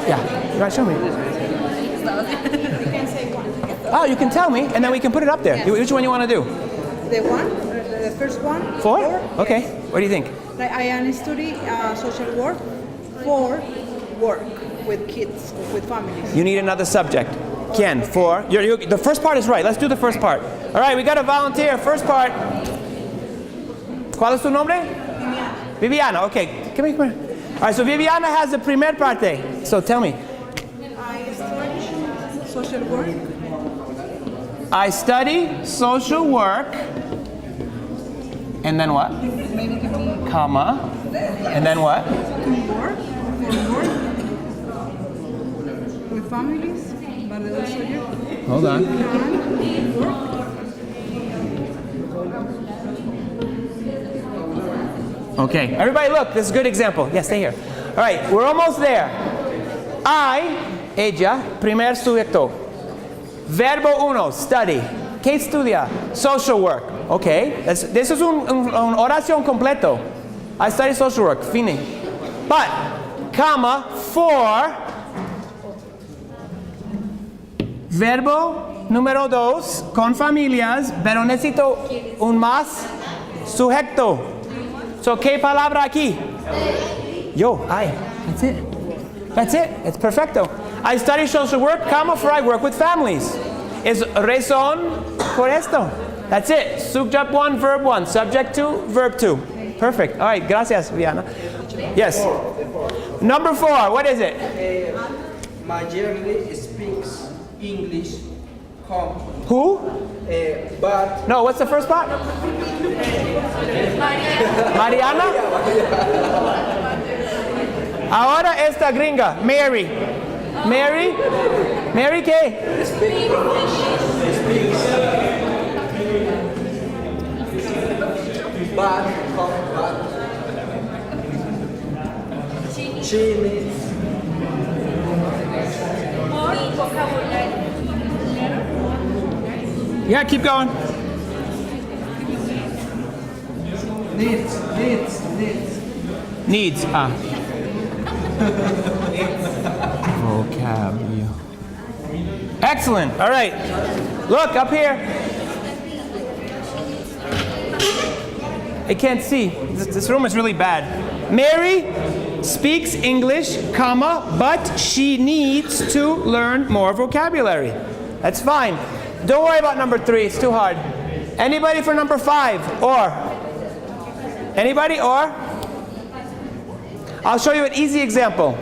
Yeah, right, show me. Oh, you can tell me, and then we can put it up there. Which one you want to do?
The one, the first one.
Four? Okay. What do you think?
Like I am study social work for work with kids, with families.
You need another subject. Ken, four. The first part is right. Let's do the first part. All right, we got a volunteer. First part. ¿Cuál es tu nombre? Viviana. Okay. Come here. All right, so Viviana has the primer parte. So tell me.
I study social work.
I study social work. And then what?
Maybe to be
Comma. And then what?
work, for work with families. But also you
Hold on.
can work.
Okay. Everybody look, this is a good example. Yeah, stay here. All right, we're almost there. I, ella, primer sujeto. Verbo uno, study. ¿Qué estudia? Social work. Okay. This is un oración completo. I study social work. Fine. But, comma, for. Verbo número dos, con familias, pero necesito un más sujeto. So, ¿qué palabra aquí? Yo, I. That's it. That's it. It's perfecto. I study social work, comma, for I work with families. Es razón por esto. That's it. Subject one, verb one. Subject two, verb two. Perfect. All right. Gracias, Viana. Yes. Number four. What is it?
Majority speaks English.
Who?
But
No, what's the first part? Mariana. Ahora esta gringa, Mary. Mary? Mary qué?
but she needs
Yeah, keep going. Needs. Vocabulary. Excellent. All right. Look up here. I can't see. This room is really bad. Mary speaks English, comma, but she needs to learn more vocabulary. That's fine. Don't worry about number 3. It's too hard. Anybody for number 5? Or? Anybody? Or? I'll show you an easy example.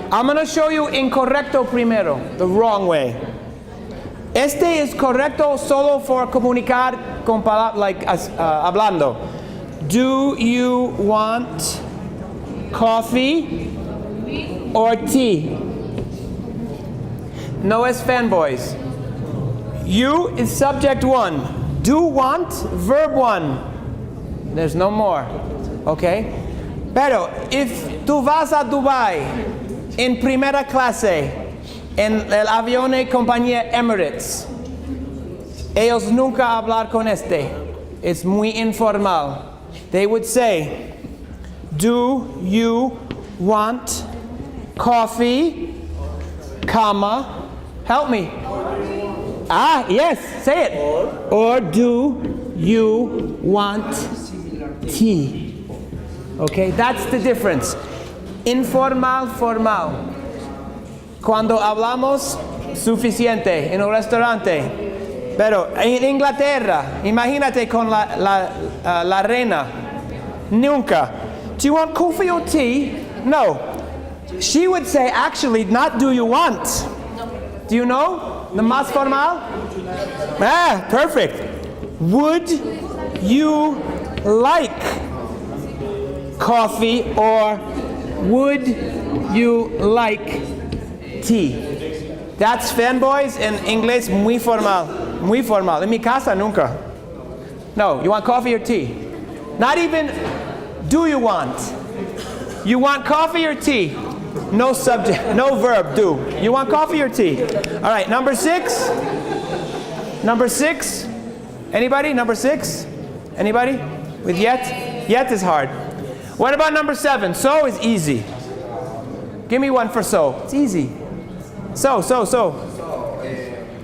I'm going to show you incorrecto primero, the wrong way. Este es correcto solo for comunicar con palabras, like hablando. Do you want coffee or tea? No es fanboys. You is subject 1. Do want, verb 1. There's no more. Okay? Pero if tú vas a Dubai en primera clase en el avión de compañía Emirates, ellos nunca hablar con este. It's muy informal. They would say, do you want coffee, comma, help me. Yes, say it. Or do you want tea? Okay, that's the difference. Informal, formal. Cuando hablamos suficiente en un restaurante, pero en Inglaterra, imagínate con la reina, nunca. Do you want coffee or tea? No. She would say, actually, not do you want. Do you know? The más formal? Perfect. Would you like coffee or would you like tea? That's fanboys in English, muy formal. Muy formal. En mi casa, nunca. No, you want coffee or tea? Not even, do you want? You want coffee or tea? No subject, no verb, do. You want coffee or tea? All right, number 6. Number 6. Anybody? Number 6? Anybody? With yet? Yet is hard. What about number 7? So is easy. Give me one for so. It's easy. So.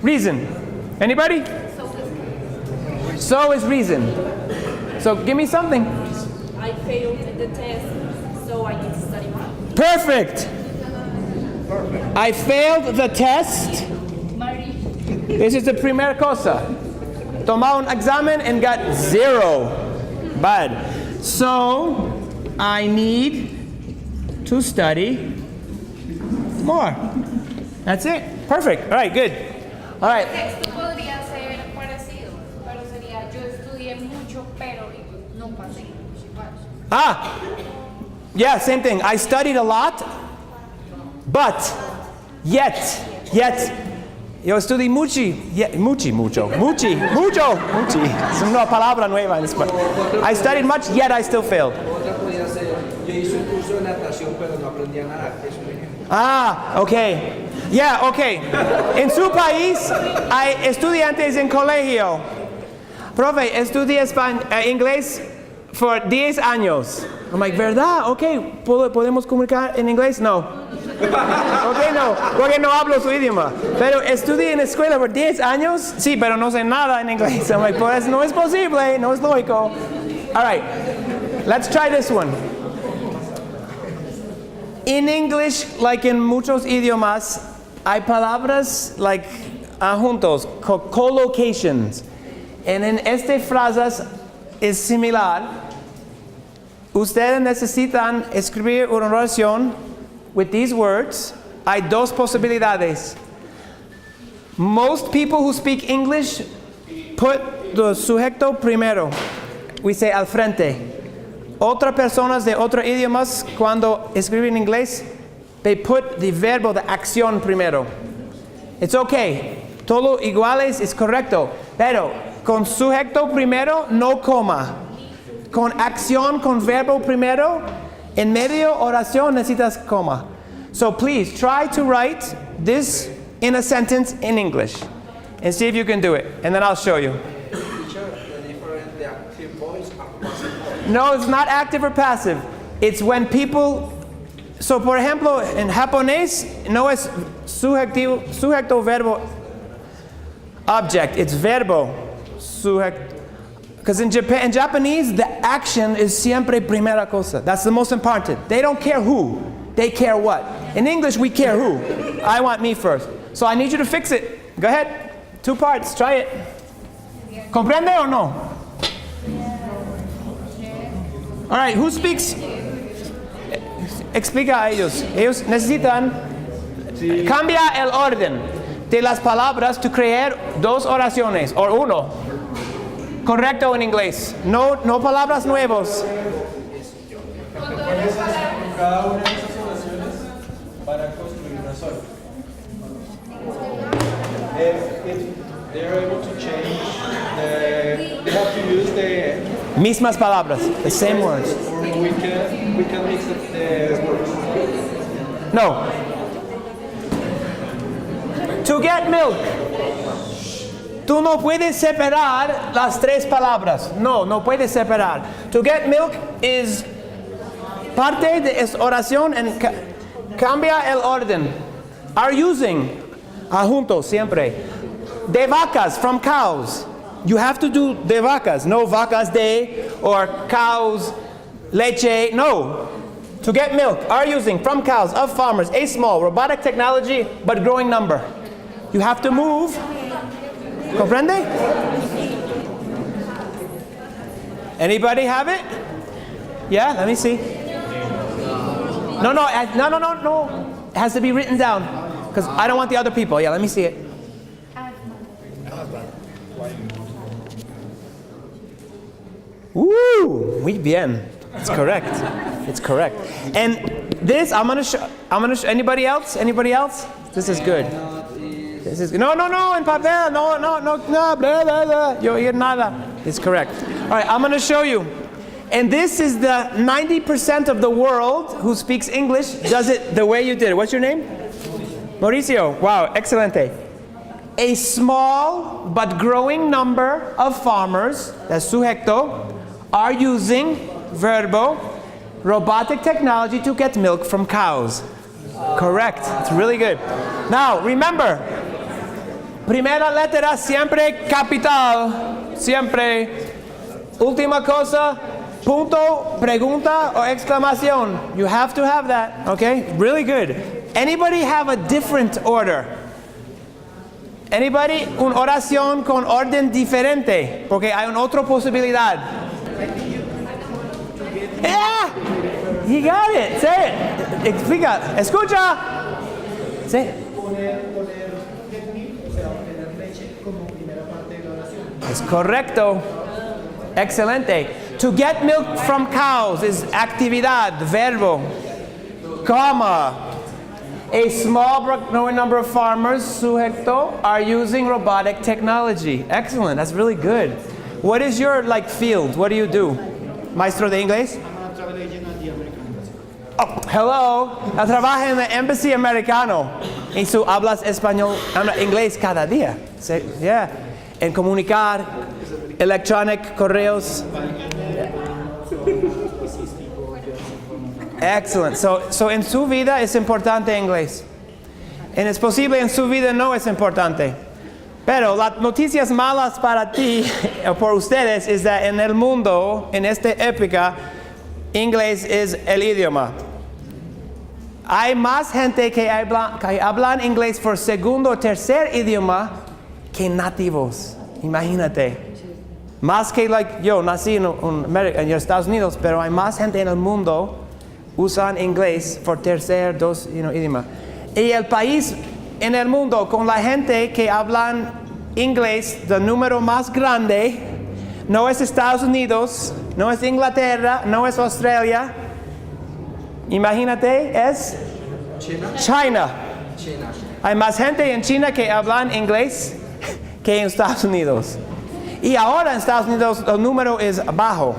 Reason. Anybody? So is reason. So give me something.
I failed the test, so I need to study more.
Perfect. I failed the test. This is the primera cosa. Tomó un examen and got 0. Bad. So I need to study more. That's it. Perfect. All right, good. All right.
Texto podría ser parecido, pero sería yo estudié mucho, pero no pasé.
Ah, yeah, same thing. I studied a lot, but yet, yo estudié mucho. Es una palabra nueva en español. I studied much, yet I still failed.
Otra podría ser, yo hice un curso de natación, pero no aprendí a nadar. Es un ejemplo.
Ah, okay. Yeah, okay. En su país hay estudiantes en colegio. Profe, estudié inglés por 10 años. I'm like, ¿verdad? Okay, ¿podemos comunicar en inglés? No. Okay, no, porque no hablo su idioma. Pero estudié en escuela por 10 años. Sí, pero no sé nada en inglés. I'm like, pues no es posible, no es lógico. All right, let's try this one. In English, like in muchos idiomas, hay palabras like juntos, collocations. And en estas frases es similar. Ustedes necesitan escribir una oración with these words. Hay dos posibilidades. Most people who speak English put the sujeto primero. We say al frente. Otras personas de otros idiomas, cuando escriben inglés, they put the verbo, the acción primero. It's okay. Todo iguales es correcto. Pero con sujeto primero, no coma. Con acción, con verbo primero, en medio oración necesitas coma. So please try to write this in a sentence in English and see if you can do it. And then I'll show you.
The active voice are passive voice.
No, it's not active or passive. It's when people. So, por ejemplo, en japonés no es sujeto, verbo, object. It's verbo, sujeto. Because in Japanese, the action is siempre primera cosa. That's the most important. They don't care who. They care what. In English, we care who. I want me first. So I need you to fix it. Go ahead. 2 parts. Try it. ¿Comprende o no? All right. Who speaks? Explica a ellos. Ellos necesitan cambia el orden de las palabras to crear 2 oraciones o 1. Correcto en inglés. No palabras nuevas.
Cada una de esas oraciones para construir una sola. They are able to change they have to use the
Mismas palabras, the same words.
or we can mix the words.
No. To get milk. Tú no puedes separar las 3 palabras. No puedes separar. To get milk is parte de esa oración en cambia el orden. Are using juntos siempre. De vacas, from cows. You have to do de vacas, no vacas de or cows, leche. No. To get milk, are using from cows of farmers, a small robotic technology but growing number. You have to move. Comprende? Anybody have it? Yeah, let me see. No. It has to be written down because I don't want the other people. Yeah, let me see it. Woo! Muy bien. It's correct. It's correct. And this, I'm gonna show. Anybody else? Anybody else? This is good. This is no. En papel. No. Blah blah. Yo hear nada. It's correct. All right. I'm gonna show you. And this is the 90% of the world who speaks English does it the way you did it. What's your name? Mauricio. Wow. Excelente. a small but growing number of farmers, that's sujeto, are using verbo, robotic technology to get milk from cows. Correct. It's really good. Now, remember, primera letra siempre capital. Siempre. Última cosa, punto, pregunta o exclamación. You have to have that. Okay? Really good. Anybody have a different order? Anybody? Una oración con orden diferente. Porque hay una otra posibilidad. Yeah! You got it. Say it. Explica. Escucha. Say it. Es correcto. Excelente. To get milk from cows is actividad, verbo. Comma. A small growing number of farmers, sujeto, are using robotic technology. Excellent. That's really good. What is your field? What do you do? Maestro de inglés?
I'm a travel agent at the American Embassy.
Oh, hello. Trabaja en el Embassy Americano. Y tú hablas español, inglés cada día. Yeah. En comunicar, electronic, correos. Excellent. So en su vida es importante inglés. En es posible en su vida no es importante. Pero las noticias malas para ti o por ustedes es que en el mundo, en esta época, inglés es el idioma. Hay más gente que hablan inglés por segundo o tercer idioma que nativos. Imagínate. Más que yo nací en Estados Unidos, pero hay más gente en el mundo usan inglés por tercer, dos idioma. Y el país en el mundo con la gente que hablan inglés, el número más grande, no es Estados Unidos, no es Inglaterra, no es Australia. Imagínate, es China. Hay más gente en China que hablan inglés que en Estados Unidos. Y ahora en Estados Unidos el número es bajo.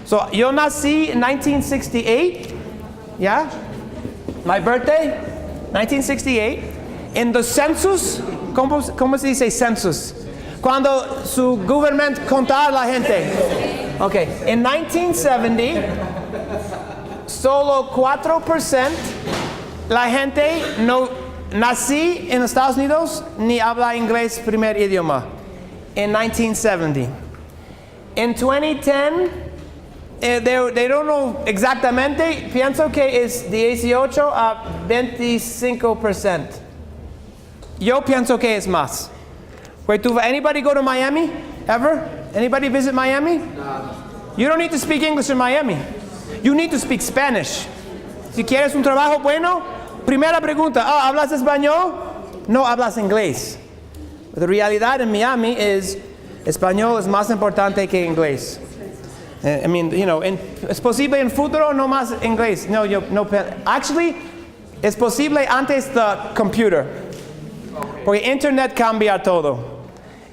So, yo nací en 1968, yeah? My birthday, 1968. In the census, ¿cómo se dice census? Cuando su gobierno contaba a la gente. Okay, in 1970, solo 4% la gente no nací en Estados Unidos ni habla inglés primer idioma. In 1970. In 2010, they don't know exactamente, pienso que es 18 a 25%. Yo pienso que es más. Wait, anybody go to Miami ever? Anybody visit Miami? No. You don't need to speak English in Miami. You need to speak Spanish. Si quieres un trabajo bueno, primera pregunta, ¿hablas español? No hablas inglés. La realidad en Miami es español es más importante que inglés. I mean, es posible en futuro no más inglés. No, actually, es posible antes del computer. Porque internet cambia todo.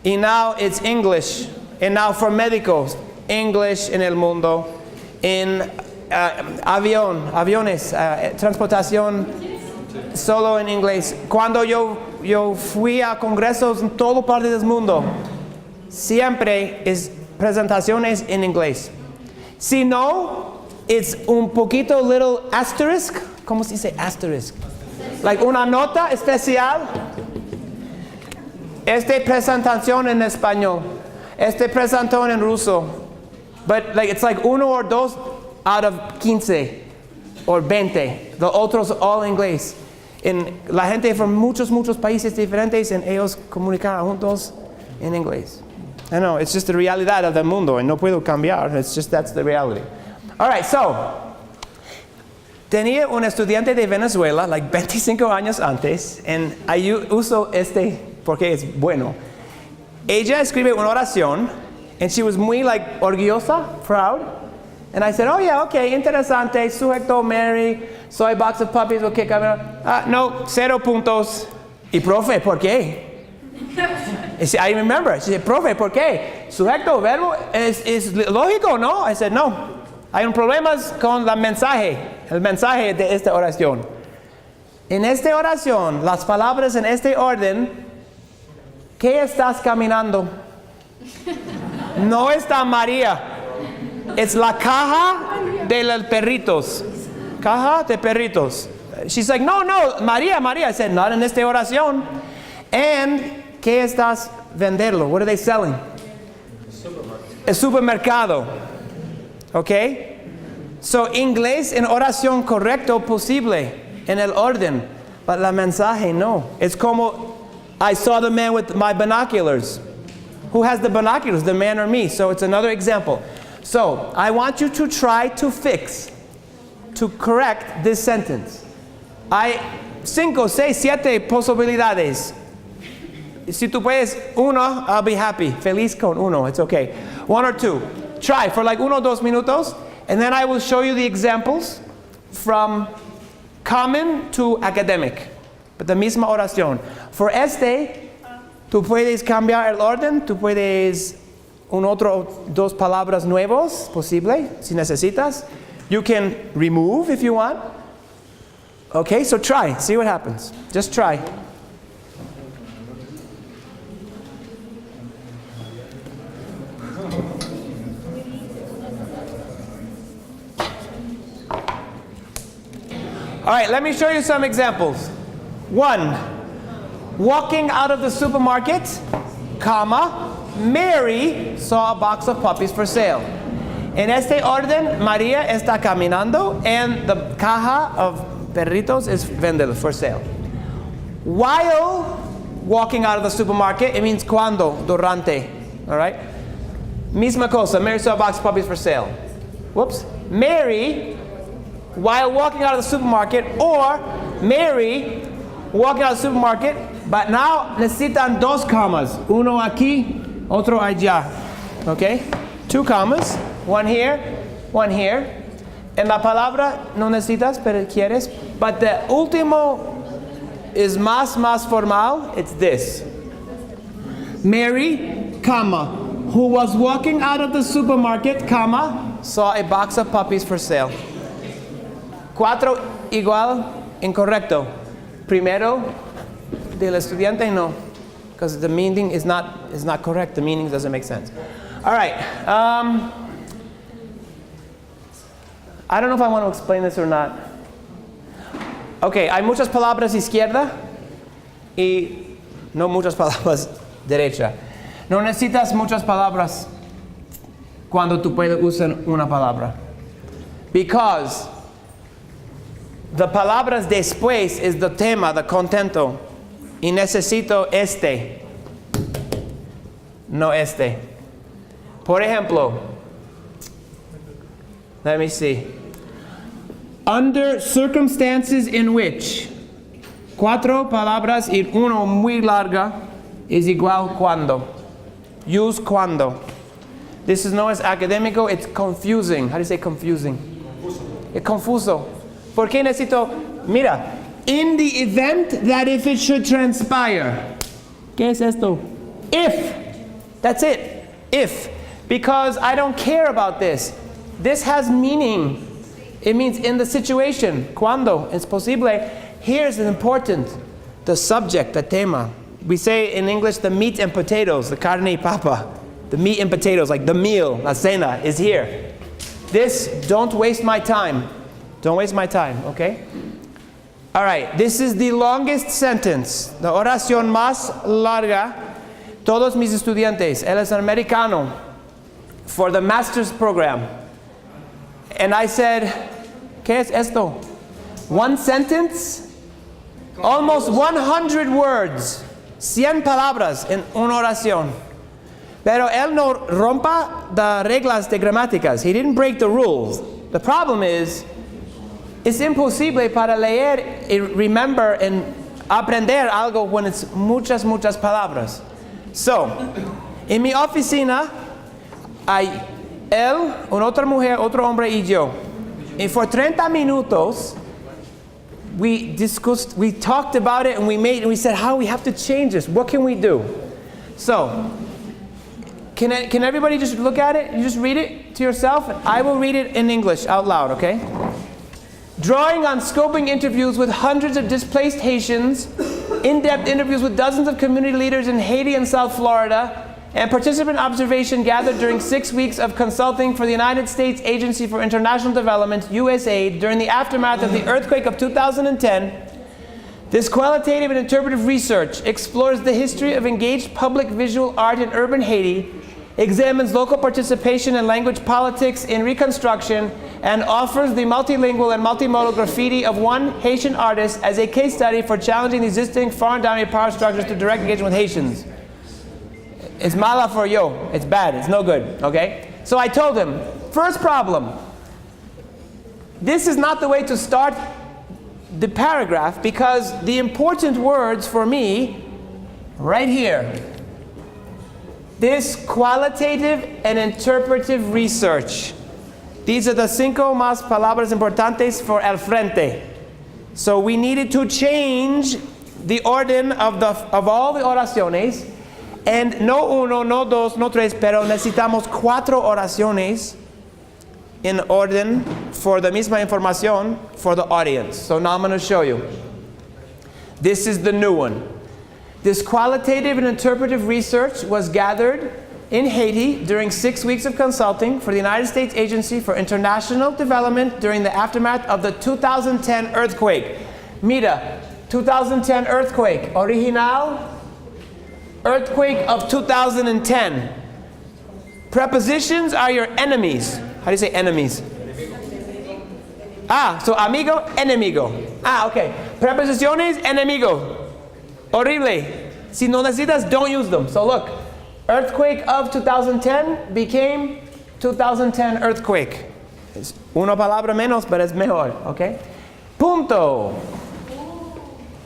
Y now it's English. And now for médicos, English en el mundo. En aviones, transportación, solo en inglés. Cuando yo fui a congresos en toda parte del mundo, siempre es presentaciones en inglés. Si no, it's un poquito little asterisk. ¿Cómo se dice asterisk? Like una nota especial. Esta presentación en español. Esta presentación en ruso. But it's like uno or dos out of 15 or 20. Los otros all inglés. La gente de muchos países diferentes y ellos comunican juntos en inglés. I know, it's just the realidad del mundo, y no puedo cambiar. It's just that's the reality. All right, so tenía un estudiante de Venezuela, 25 años antes, y uso porque es bueno. Ella escribe una oración, and she was muy orgullosa, proud. And I said, oh yeah, okay, interesante, sujeto, Mary, soy box of puppies, okay, no, 0 puntos. Y profe, ¿por qué? I remember, she said, profe, ¿por qué? Sujeto, verbo, es lógico, ¿no? I said, no, hay un problema con el mensaje de esta oración. En esta oración, las palabras en este orden ¿Qué estás caminando? No está María. Es la caja de los perritos. Caja de perritos. She's like, no, María. I said, not in esta oración. And, ¿qué estás venderlo? What are they selling? El supermercado. Okay? So, inglés en oración correcto posible, en el orden. But la mensaje no. Es como, I saw the man with my binoculars. Who has the binoculars, the man or me? So, it's another example. So, I want you to try to correct this sentence. Hay 5, 6, 7 posibilidades. Si tú puedes 1, I'll be happy. Feliz con 1, it's okay. 1 or 2. Try for like 1 or 2 minutos, and then I will show you the examples from common to academic. But the misma oración. For tú puedes cambiar el orden, tú puedes 2 palabras nuevos, posible, si necesitas. You can remove if you want. Okay, so try, see what happens. Just try. All right, let me show you some examples. 1, walking out of the supermarket, comma, Mary saw a box of puppies for sale. En este orden, María está caminando and the caja of perritos is vended for sale. While walking out of the supermarket, it means cuando, durante. All right? Misma cosa, Mary saw a box of puppies for sale. Whoops. Mary, while walking out of the supermarket, or Mary walking out of the supermarket, but now necesitan 2 commas. Uno aquí, otro allá. Okay? 2 commas. 1 here, 1 here. En la palabra no necesitas, pero quieres. But the último is más formal. It's this. Mary, comma, who was walking out of the supermarket, comma, saw a box of puppies for sale. 4 igual, incorrecto. Primero, del estudiante, no. Because the meaning is not correct. The meaning doesn't make sense. All right. I don't know if I want to explain this or not. Okay, hay muchas palabras izquierda y no muchas palabras derecha. No necesitas muchas palabras cuando tú puedes usar una palabra. Because the palabras después is the tema, the contento. Y necesito este, no este. Por ejemplo, let me see. Under circumstances in which, 4 palabras y uno muy larga is igual cuando. Use cuando. This is known as académico, it's confusing. How do you say confusing? Es confuso. ¿Por qué necesito? Mira, in the event that if it should transpire. ¿Qué es esto? If. That's it. If. Because I don't care about this. This has meaning. It means in the situation. Cuando es posible. Here's important. The subject, the tema. We say in English the meat and potatoes, the carne y papa. The meat and potatoes, like the meal, la cena, is here. This, don't waste my time. Don't waste my time, okay? All right, this is the longest sentence. The oración más larga. Todos mis estudiantes, él es americano, for the master's program. And I said, ¿qué es esto? 1 sentence, almost 100 words, 100 palabras en una oración. Pero él no rompa the reglas de gramáticas. He didn't break the rules. The problem is, es imposible para leer y remember and aprender algo when it's muchas palabras. So, en mi oficina hay él, una otra mujer, otro hombre y yo. And for 30 minutos, we talked about it and we said how we have to change this. What can we do? So, can everybody just look at it? You just read it to yourself? I will read it in English out loud, okay? Drawing on scoping interviews with hundreds of displaced Haitians in-depth interviews with dozens of community leaders in Haiti and South Florida, and participant observation gathered during 6 weeks of consulting for the United States Agency for International Development, USAID, during the aftermath of the earthquake of 2010. This qualitative and interpretive research explores the history of engaged public visual art in urban Haiti, examines local participation and language politics in reconstruction, and offers the multilingual and multimodal graffiti of one Haitian artist as a case study for challenging the existing foreign-dominated power structures to direct engagement with Haitians. It's mala for yo. It's bad. It's no good. Okay? So I told him, first problem, this is not the way to start the paragraph, because the important words for me, right here, this qualitative and interpretive research. These are the cinco más palabras importantes for el frente. So we needed to change the orden of all the oraciones, and no uno, no dos, no tres, pero necesitamos 4 oraciones in orden for the misma información for the audience. So now I'm going to show you. This is the new one. This qualitative and interpretive research was gathered in Haiti during 6 weeks of consulting for the United States Agency for International Development during the aftermath of the 2010 earthquake. Mira, 2010 earthquake, original earthquake of 2010. Prepositions are your enemies. How do you say enemies? So amigo, enemigo. Okay. Preposiciones, enemigo. Horrible. Si no necesitas, don't use them. So look, earthquake of 2010 became 2010 earthquake. Es una palabra menos, but es mejor, okay? Punto.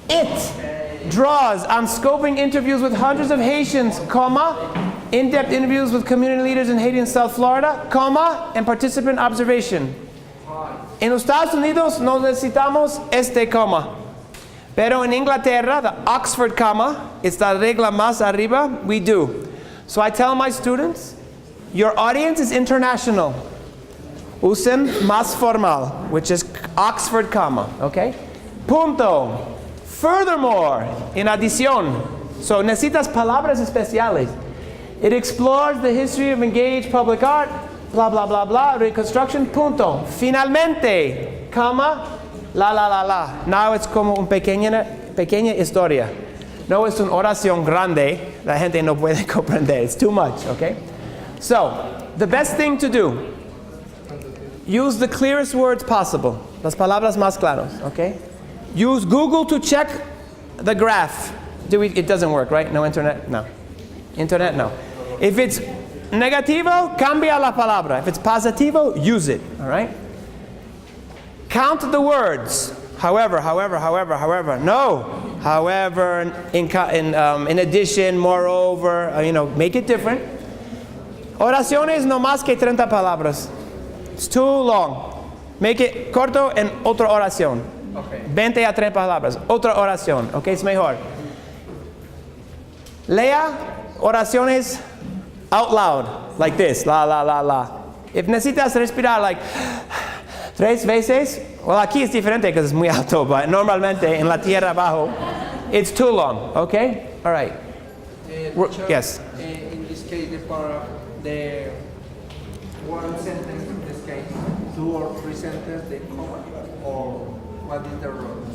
It draws on scoping interviews with hundreds of Haitians, comma, in-depth interviews with community leaders in Haiti and South Florida, comma, and participant observation. En los Estados Unidos no necesitamos este comma. Pero en Inglaterra, the Oxford comma, it's la regla más arriba, we do. So I tell my students, your audience is international. Usen más formal, which is Oxford comma, okay? Punto. Furthermore, en adición, so necesitas palabras especiales. It explores the history of engaged public art, blah, blah, blah, blah, reconstruction, punto. Finalmente, comma, la, la, la, la. Now it's como una pequeña historia. No es una oración grande. La gente no puede comprender. It's too much, okay? So, the best thing to do, use the clearest words possible. Las palabras más claras, okay? Use Google to check the graph. It doesn't work, right? No internet? No. Internet? No. If it's negativo, cambia la palabra. If it's positivo, use it, all right? Count the words. However. No. However, in addition, moreover, make it different. Oraciones no más que 30 palabras. It's too long. Make it corto en otra oración.
Okay.
20 a 30 palabras. Otra oración. Okay, es mejor. Lea oraciones out loud, like this. La, la, la, la. If necesitas respirar, like 3 veces, well, aquí es diferente because it's muy alto, but normalmente en la tierra abajo, it's too long, okay? All right.
Teacher,
yes.
In this case, the one sentence in this case, 2 or 3 sentences, the comma, or what is the rule?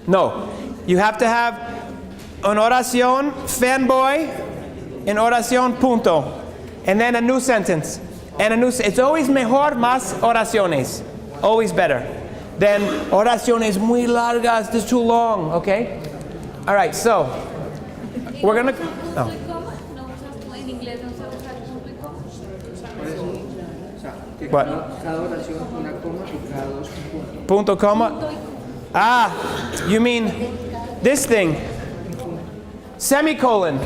No. You have to have an oración fanboy, an oración punto, and then a new sentence. It's always mejor más oraciones. Always better than oraciones muy largas, this is too long, okay? All right, so we're gonna.
No usas en inglés, no se usa punto y coma.
Por eso, o sea, que
What?
cada oración una coma y cada dos un punto.
Punto coma. You mean this thing? Semicolon.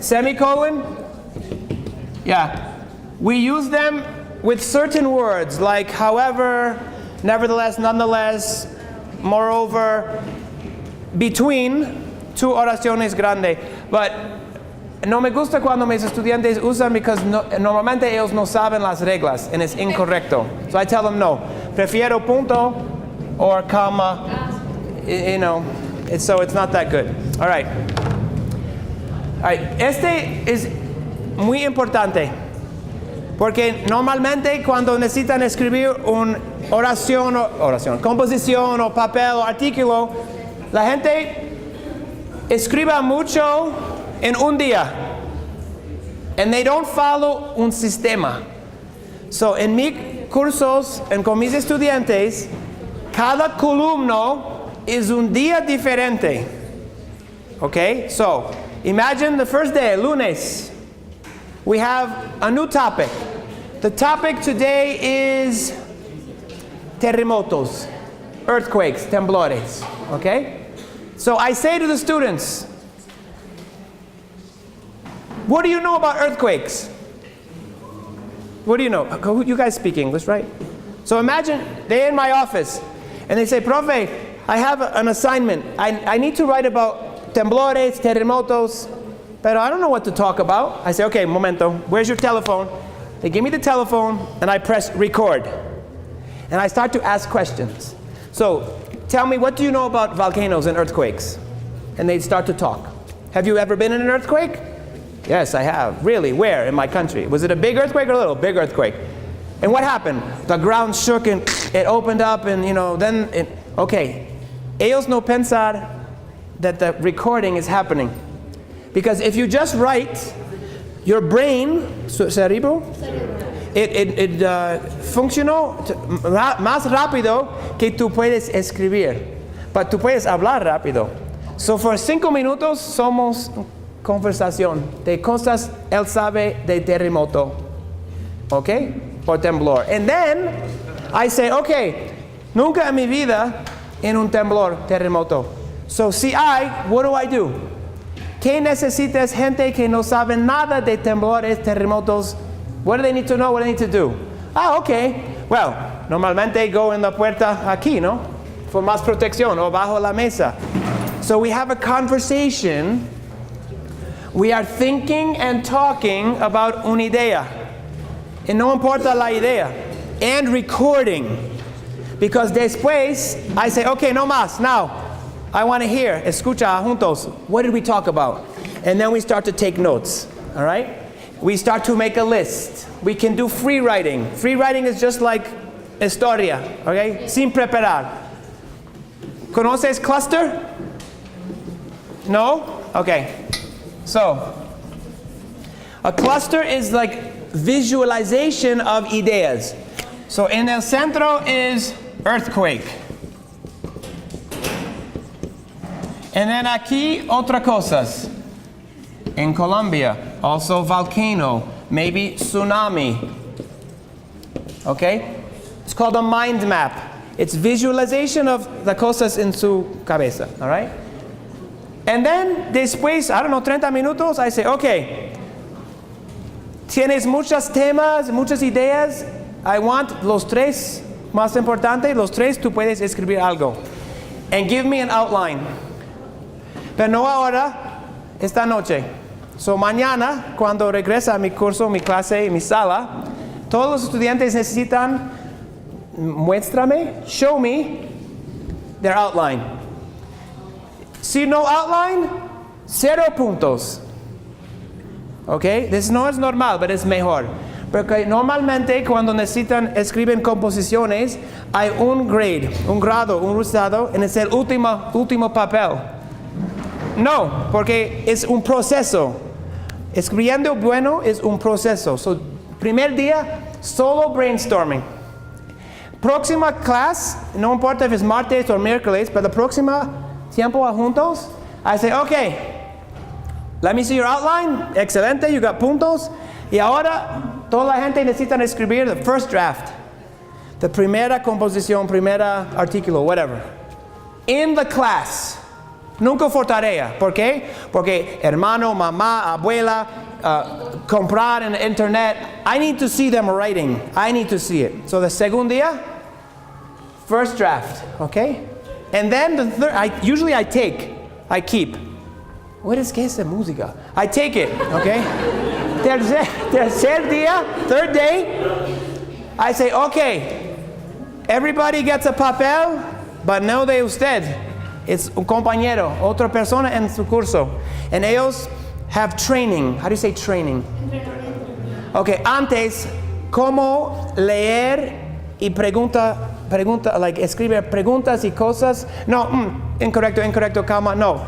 Semicolon? Yeah. We use them with certain words like however, nevertheless, nonetheless, moreover, between 2 oraciones grandes. But no me gusta cuando mis estudiantes usan because normalmente ellos no saben las reglas and it's incorrecto. So I tell them no. Prefiero punto or comma. so it's not that good. All right. Este es muy importante. Porque normalmente cuando necesitan escribir una oración, composición o papel o artículo, la gente escribe mucho en un día. And they don't follow un sistema. So en mis cursos, con mis estudiantes, cada columna es un día diferente. Okay? So imagine the first day, lunes. We have a new topic. The topic today is terremotos, earthquakes, temblores, okay? So I say to the students, what do you know about earthquakes? What do you know? You guys speak English, right? So imagine they're in my office and they say, Profe, I have an assignment. I need to write about temblores, terremotos, but I don't know what to talk about. I say, okay, momento, where's your telephone? They give me the telephone, and I press record. And I start to ask questions. So, tell me, what do you know about volcanoes and earthquakes? And they start to talk. Have you ever been in an earthquake? Yes, I have. Really? Where? In my country. Was it a big earthquake or a little? Big earthquake. And what happened? The ground shook and it opened up and, okay. Ellos no pensar that the recording is happening. Because if you just write, your brain, cerebro, it funcionó más rápido que tú puedes escribir. Pero tú puedes hablar rápido. So for 5 minutos somos conversación de cosas él sabe de terremoto. Okay? Or temblor. And then I say, okay, nunca en mi vida en un temblor, terremoto. So si hay, what do I do? ¿Qué necesitas gente que no sabe nada de temblores, terremotos? What do they need to know? What do they need to do? Okay. Well, normalmente go en la puerta aquí, ¿no? For más protección, o bajo la mesa. So we have a conversation. We are thinking and talking about una idea. Y no importa la idea. And recording. Because después, I say, okay, no más, now. I want to hear, escucha juntos, what did we talk about? And then we start to take notes, all right? We start to make a list. We can do free writing. Free writing is just like historia, okay? Sin preparar. ¿Conoces cluster? No? Okay. So, a cluster is like visualization of ideas. So, en el centro is earthquake. And then aquí otra cosas. In Colombia, also volcano, maybe tsunami. Okay? It's called a mind map. It's visualization of the cosas en su cabeza, all right? And then después, 30 minutos, I say, okay, tienes muchos temas, muchas ideas. I want los tres más importantes, los tres tú puedes escribir algo. And give me an outline. Pero no ahora, esta noche. So mañana, cuando regresa a mi curso, mi clase, mi sala, todos los estudiantes necesitan, muéstrame, show me their outline. Si no outline, 0 puntos. Okay? This no es normal, pero es mejor. Porque normalmente cuando necesitan escribir composiciones, hay un grade, un grado, un resultado, y es el último papel. No, porque es un proceso. Escribiendo bueno es un proceso. So, primer día, solo brainstorming. Próxima clase, no importa if es martes o miércoles, pero la próxima tiempo juntos, I say, okay, let me see your outline. Excelente, you got puntos. Y ahora, toda la gente necesita escribir the first draft. The primera composición, primera artículo, whatever. In the class. Nunca for tarea. ¿Por qué? Porque hermano, mamá, abuela, comprar en internet. I need to see them writing. I need to see it. So the second día, first draft, okay? And then the third, I keep. What is que es música? I take it, okay? Tercer día, third day, I say, okay, everybody gets a papel, but no de usted. Es un compañero, otra persona en su curso. And ellos have training. How do you say training? Okay, antes, cómo leer y escribir preguntas y cosas. No, incorrecto, calma, no.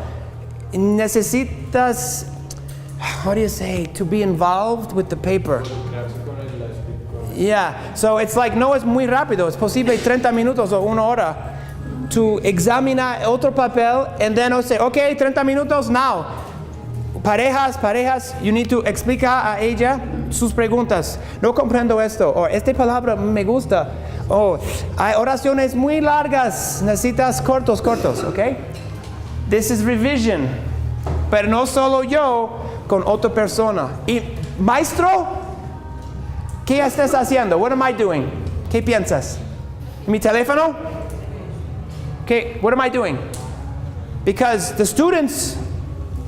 Necesitas, how do you say, to be involved with the paper. Yeah, so it's like, no es muy rápido, es posible 30 minutos o 1 hora to examinar otro papel and then say, okay, 30 minutos now. Parejas, you need to explicar a ella sus preguntas. No comprendo esto, o esta palabra me gusta. Oh, hay oraciones muy largas, necesitas cortos, okay? This is revision. Pero no solo yo, con otra persona. Y, maestro, ¿qué estás haciendo? What am I doing? ¿Qué piensas? ¿Mi teléfono? Okay, what am I doing? Because the students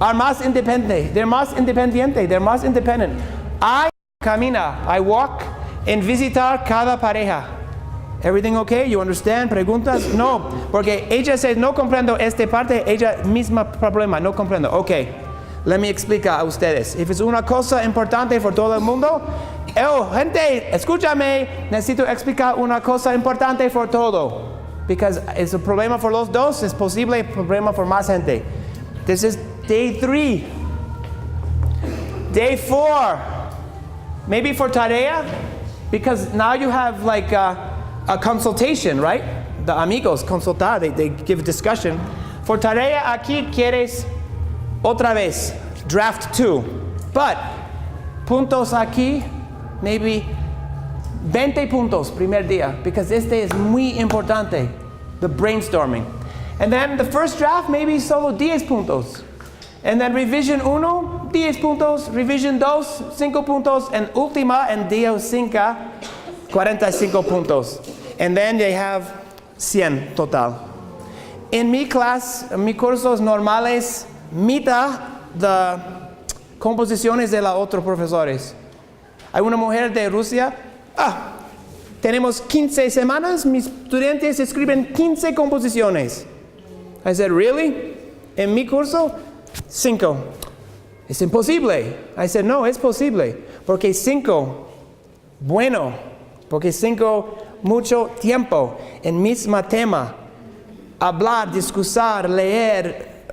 are más independientes. They're más independent. I walk and visitar cada pareja. Everything okay? You understand? Preguntas? No, porque ella says, no comprendo esta parte, ella misma problema, no comprendo. Okay, let me explicar a ustedes. If es una cosa importante por todo el mundo, gente, escúchame, necesito explicar una cosa importante por todo. Because es un problema for los dos, es posible problema for más gente. This is day 3. Day 4. Maybe for tarea, because now you have like a consultation, right? The amigos consultar, they give discussion. For tarea aquí quieres otra vez, draft 2. But puntos aquí, maybe 20 puntos primer día, because este es muy importante, the brainstorming. And then the first draft, maybe solo 10 puntos. And then revision 1, 10 puntos, revision 2, 5 puntos, and última, en día 5, 45 puntos. And then they have 100 total. En mi clase, en mis cursos normales, mitad de composiciones de los otros profesores. Hay una mujer de Rusia. Tenemos 15 semanas, mis estudiantes escriben 15 composiciones. I said, really? En mi curso, 5. Es imposible. I said, no, es posible. Porque 5, bueno. Porque 5, mucho tiempo. En mismo tema. Hablar, discursar, leer,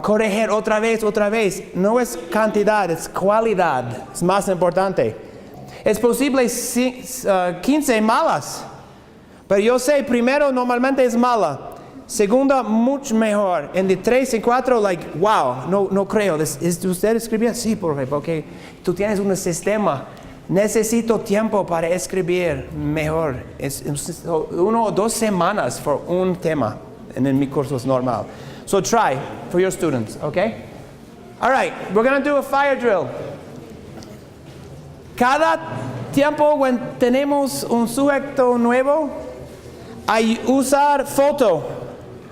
corregir otra vez. No es cantidad, es calidad. Es más importante. Es posible 15 malas, pero yo sé, primero normalmente es mala, segunda mucho mejor, en de 3 y 4, like, wow, no creo. ¿Usted escribía? Sí, porque tú tienes un sistema. Necesito tiempo para escribir mejor. Es 1 o 2 semanas por un tema en mi curso es normal. So try for your students, okay? All right, we're going to do a fire drill. Cada tiempo cuando tenemos un sujeto nuevo, hay usar foto,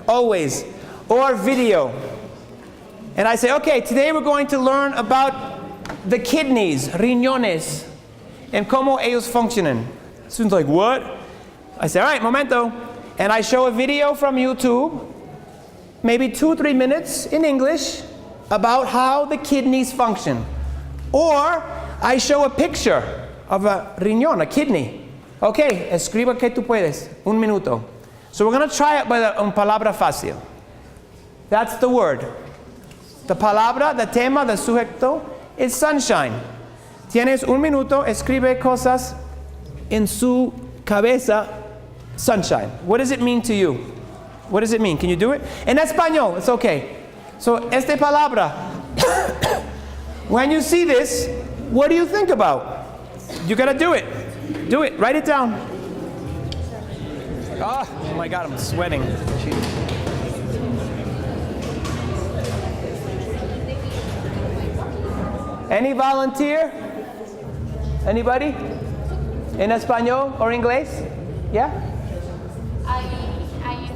always, or video. And I say, okay, today we're going to learn about the kidneys, riñones, and cómo ellos funcionan. Students like, what? I say, all right, momento. And I show a video from YouTube, maybe 2-3 minutes in English, about how the kidneys function. Or I show a picture of a riñón, a kidney. Okay, escriba que tú puedes. 1 minuto. So we're going to try it with una palabra fácil. That's the word. The palabra, the tema, the sujeto is sunshine. Tienes 1 minuto, escribe cosas en su cabeza, sunshine. What does it mean to you? What does it mean? Can you do it? En español, it's okay. So, esta palabra, when you see this, what do you think about? You gotta do it. Do it. Write it down. Oh my God, I'm sweating. Any volunteer? Anybody? In español or inglés? Yeah?
I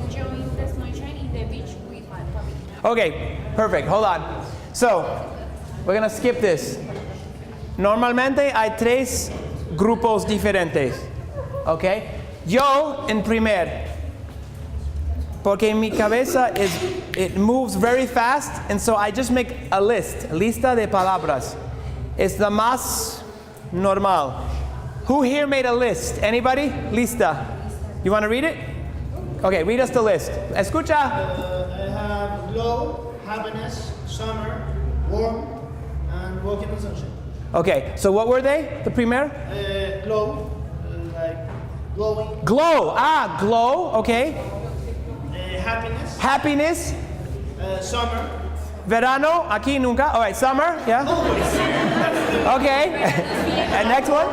enjoy the sunshine in the beach with my family.
Okay, perfect. Hold on. So, we're gonna skip this. Normalmente hay 3 grupos diferentes. Okay? Yo en primer. porque en mi cabeza it moves very fast, and so I just make a lista de palabras. Es la más normal. Who here made a list? Anybody? Lista. You want to read it? Okay, read us the list. Escucha.
I have glow, happiness, summer, warm, and walking on sunshine.
Okay, so what were they? The primer?
Glow, like glowing.
Glow. Glow. Okay.
Happiness.
Happiness.
Summer.
Verano. Aquí nunca. All right, summer. Yeah. Okay. And next one?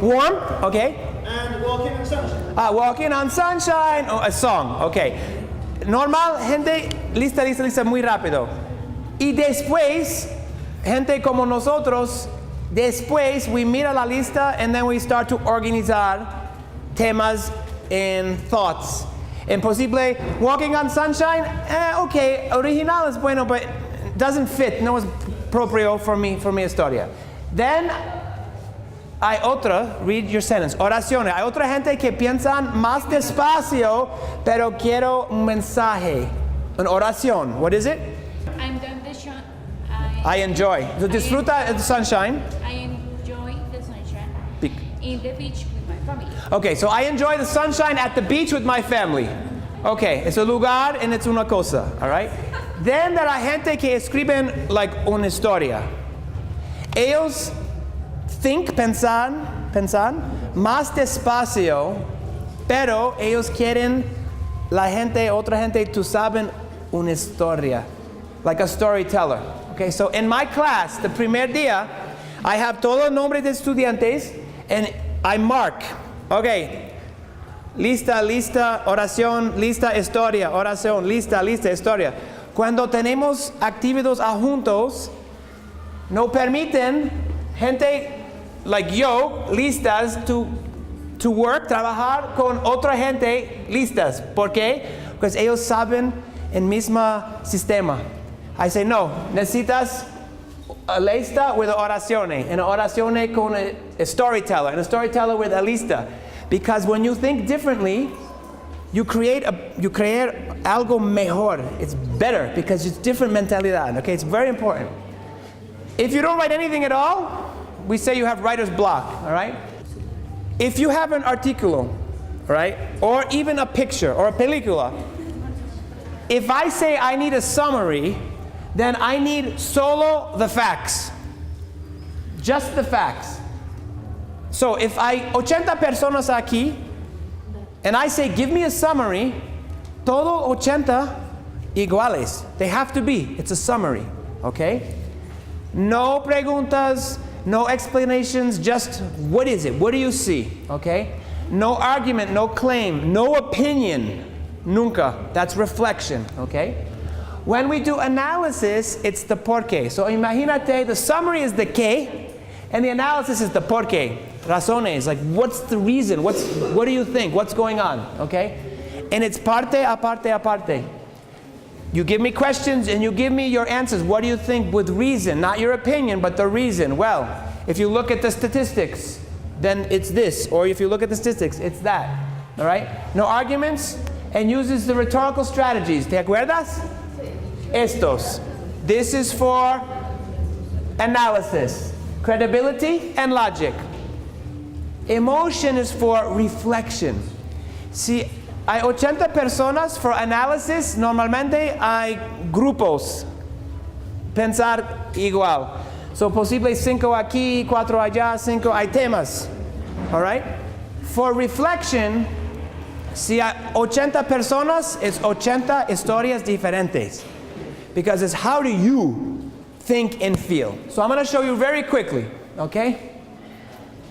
Warm. Okay.
And walking on sunshine.
Walking on sunshine. Oh, a song. Okay. Normal, gente, lista muy rápido. Y después, gente como nosotros, después we mira la lista and then we start to organizar temas and thoughts. And posible, walking on sunshine, okay, original es bueno, but doesn't fit, no es propio for mi historia. Then, hay otra, read your sentence, oraciones. Hay otra gente que piensan más despacio, pero quiero un mensaje, una oración. What is it?
I'm done the sun.
I enjoy. So disfruta the sunshine.
I enjoy the sunshine in the beach with my family.
Okay, so I enjoy the sunshine at the beach with my family. Okay, es un lugar and it's una cosa, all right? Then there are gente que escriben like una historia. Ellos pensan más despacio, pero ellos quieren otra gente, tú saben, una historia, like a storyteller. Okay, so in my class, the primer día, I have todos los nombres de estudiantes, and I mark, okay, lista, oración, lista, historia, oración, lista, historia. Cuando tenemos actividades juntos, no permiten gente like yo, listas, to work, trabajar con otra gente listas. ¿Por qué? Porque ellos saben el mismo sistema. I say, no, necesitas a lista with oraciones, and oraciones con a storyteller, and a storyteller with a lista. Because when you think differently, you create algo mejor. It's better because it's different mentalidad. Okay, it's very important. If you don't write anything at all, we say you have writer's block, all right? If you have an artículo, all right, or even a picture or a película, if I say I need a summary, then I need solo the facts. Just the facts. So if hay 80 personas aquí, and I say give me a summary, todo 80 iguales. They have to be. It's a summary, okay? No preguntas, no explanations, just what is it? What do you see? Okay? No argument, no claim, no opinion. Nunca. That's reflection. Okay? When we do analysis, it's the por qué. So imagínate, the summary is the qué, and the analysis is the por qué. Razones, like what's the reason? What do you think? What's going on? Okay? And it's parte a parte a parte. You give me questions and you give me your answers. What do you think with reason? Not your opinion, but the reason. Well, if you look at the statistics, then it's this. Or if you look at the statistics, it's that. All right? No arguments, and uses the rhetorical strategies. ¿Te acuerdas? Estos. This is for analysis, credibility, and logic. Emotion is for reflection. Si hay 80 personas for analysis, normalmente hay grupos. Pensar igual. So posible 5 aquí, 4 allá, 5 hay temas. All right? For reflection, si hay 80 personas, it's 80 historias diferentes. Because it's how do you think and feel. So I'm going to show you very quickly, okay?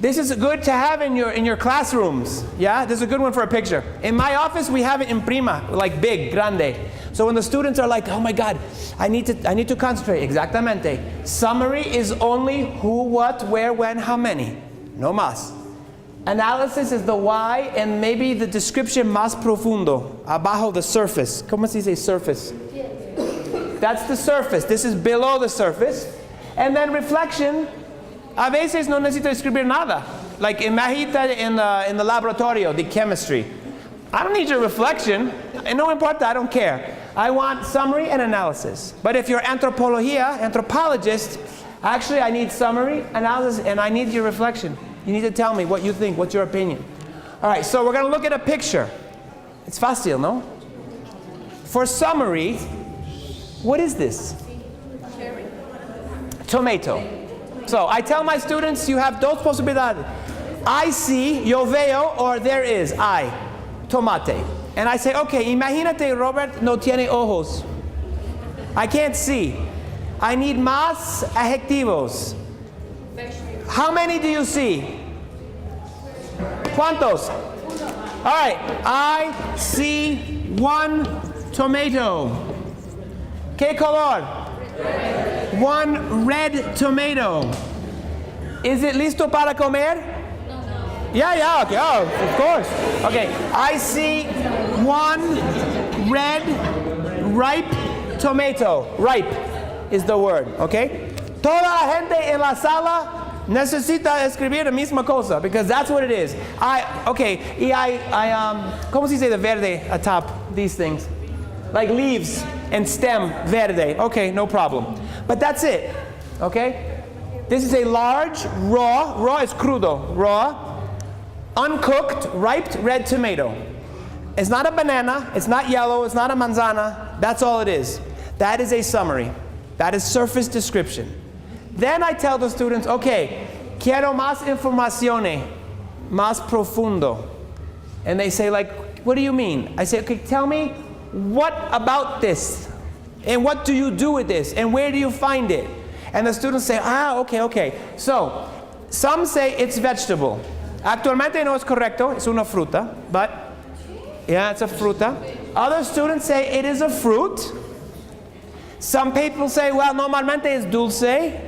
This is good to have in your classrooms. Yeah, this is a good one for a picture. In my office, we have it in prima, like big, grande. So when the students are like, "Oh my God, I need to concentrate." Exactamente. Summary is only who, what, where, when, how many. No más. Analysis is the why and maybe the description más profundo, abajo the surface. ¿Cómo se dice surface? That's the surface. This is below the surface. And then reflection. A veces no necesito escribir nada. Like imagínate in the laboratorio, the chemistry. I don't need your reflection. No importa, I don't care. I want summary and analysis. But if you're anthropologist, actually I need summary, analysis, and I need your reflection. You need to tell me what you think, what's your opinion. All right, so we're going to look at a picture. It's fácil, no? For summary, what is this? Tomato. So I tell my students, you have dos posibilidades. I see, yo veo, or there is, I, tomate. And I say, okay, imagínate Robert no tiene ojos. I can't see. I need más adjetivos. How many do you see? ¿Cuántos? All right, I see one tomato. ¿Qué color? Red. One red tomato. Is it listo para comer? No. Yeah, okay, oh, of course. Okay, I see one red, ripe tomato. Ripe is the word, okay? Toda la gente en la sala necesita escribir la misma cosa, because that's what it is. ¿Cómo se dice the verde atop these things? Like leaves and stem, verde. Okay, no problem. But that's it, okay? This is a large, raw is crudo, raw, uncooked, ripe red tomato. It's not a banana, it's not yellow, it's not a manzana. That's all it is. That is a summary. That is surface description. Then I tell the students, okay, quiero más información, más profundo. And they say, like, what do you mean? I say, okay, tell me what about this? And what do you do with this? And where do you find it? And the students say, okay. So, some say it's vegetable. Actualmente no es correcto, es una fruta, but yeah, it's a fruta. Other students say it is a fruit. Some people say, well, normalmente es dulce.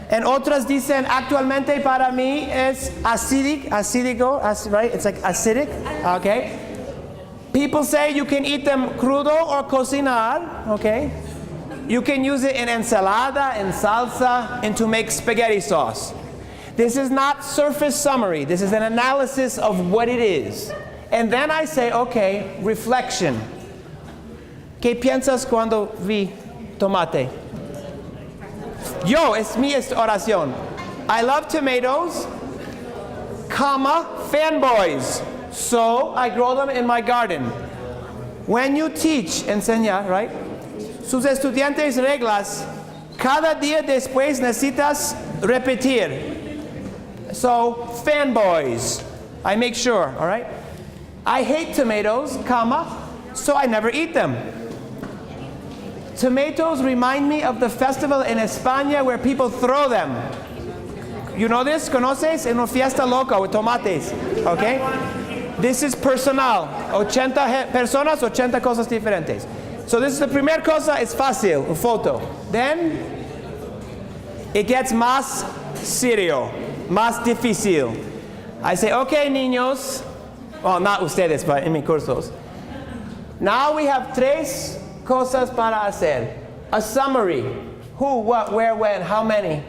And otras dicen, actualmente para mí es acídico, right? It's like acidic, okay? People say you can eat them crudo or cocinar, okay? You can use it in ensalada, in salsa, and to make spaghetti sauce. This is not surface summary. This is an analysis of what it is. And then I say, okay, reflection. ¿Qué piensas cuando vi tomate? Yo, es mi oración. I love tomatoes, fanboys. So I grow them in my garden. When you teach, enseñar, right? Sus estudiantes reglas, cada día después necesitas repetir. So, fanboys. I make sure, all right? I hate tomatoes, so I never eat them. Tomatoes remind me of the festival in España where people throw them. You know this? ¿Conoces? En una fiesta loca with tomates. Okay? This is personal. 80 personas, 80 cosas diferentes. So this is the primera cosa, es fácil, una foto. Then, it gets más serio, más difícil. I say, okay, niños. Well, not ustedes, but in mis cursos. Now we have tres cosas para hacer. A summary. Who, what, where, when, how many.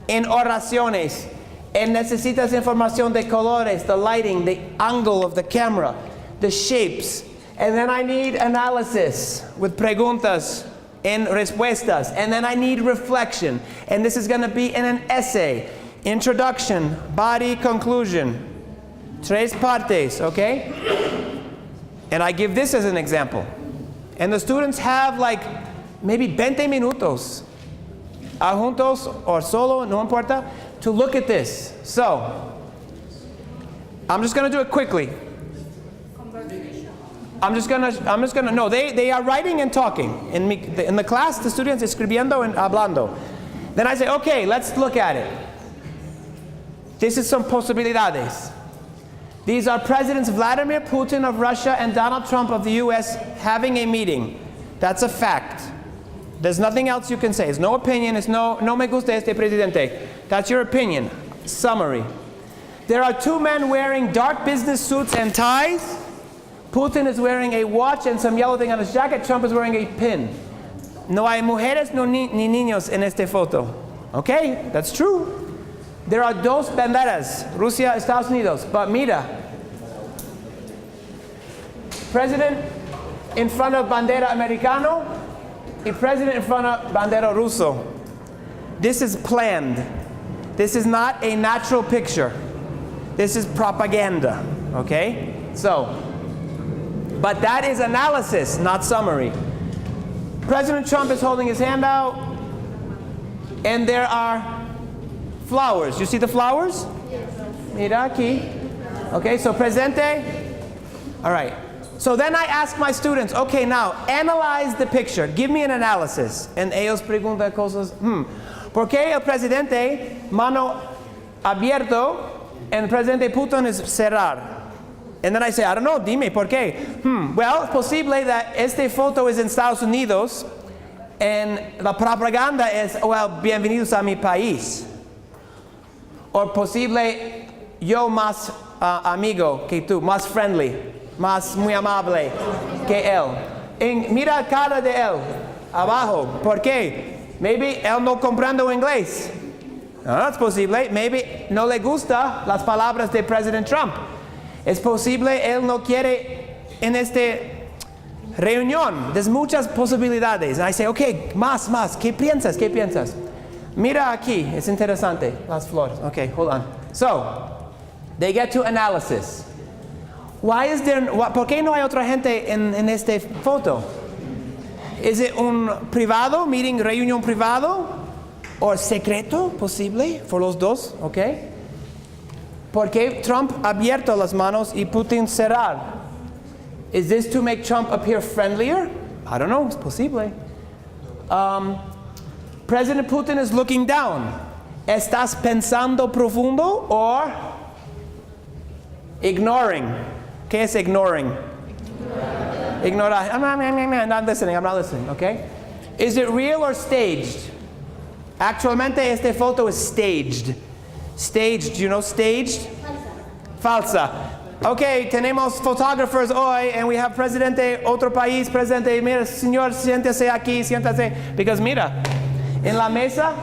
En oraciones. And necesitas información de colores, the lighting, the angle of the camera, the shapes. And then I need analysis with preguntas and respuestas. And then I need reflection. And this is going to be in an essay. Introduction, body, conclusion. Tres partes, okay? And I give this as an example. And the students have like maybe 20 minutos, juntos or solo, no importa, to look at this. So, I'm just going to do it quickly. No, they are writing and talking. In the class, the students escribiendo and hablando. Then I say, okay, let's look at it. This is some posibilidades. These are Presidents Vladimir Putin of Russia and Donald Trump of the US having a meeting. That's a fact. There's nothing else you can say. It's no opinion. It's no me gusta este presidente. That's your opinion. Summary. There are two men wearing dark business suits and ties. Putin is wearing a watch and some yellow thing on his jacket. Trump is wearing a pin. No hay mujeres ni niños en esta foto. Okay, that's true. There are dos banderas, Rusia, Estados Unidos. But mira, President in front of bandera americano y president in front of bandera ruso. This is planned. This is not a natural picture. This is propaganda, okay? So, but that is analysis, not summary. President Trump is holding his hand out, and there are flowers. You see the flowers? Mira aquí. Okay, so Presidente. All right. So then I ask my students, okay, now analyze the picture. Give me an analysis. And ellos preguntan cosas. ¿Por qué el presidente mano abierto and Presidente Putin is cerrar? And then I say, I don't know, dime, ¿por qué? Well, es posible that esta foto es en Estados Unidos and la propaganda es, well, bienvenidos a mi país. O posible yo más amigo que tú, más friendly, más muy amable que él. Mira la cara de él, abajo, ¿por qué? Maybe él no comprende inglés. No, es posible. Maybe no le gusta las palabras de President Trump. Es posible él no quiere en esta reunión. There's muchas posibilidades. And I say, okay, más. ¿Qué piensas? Mira aquí, es interesante, las flores. Okay, hold on. So, they get to analysis. Why is there, ¿por qué no hay otra gente en esta foto? Is it un privado, meeting, reunión privado? O secreto, posible, for los dos, okay? ¿Por qué Trump abierto las manos y Putin cerrar? Is this to make Trump appear friendlier? I don't know, es posible. President Putin is looking down. ¿Estás pensando profundo or ignoring? ¿Qué es ignoring? Ignorar. I'm not listening, okay? Is it real or staged? Actualmente esta foto is staged. Staged, you know staged? Falsa. Okay, tenemos photographers hoy and we have presidente, otro país, presidente, mira, señor, siéntese aquí, siéntese. Because mira, en la mesa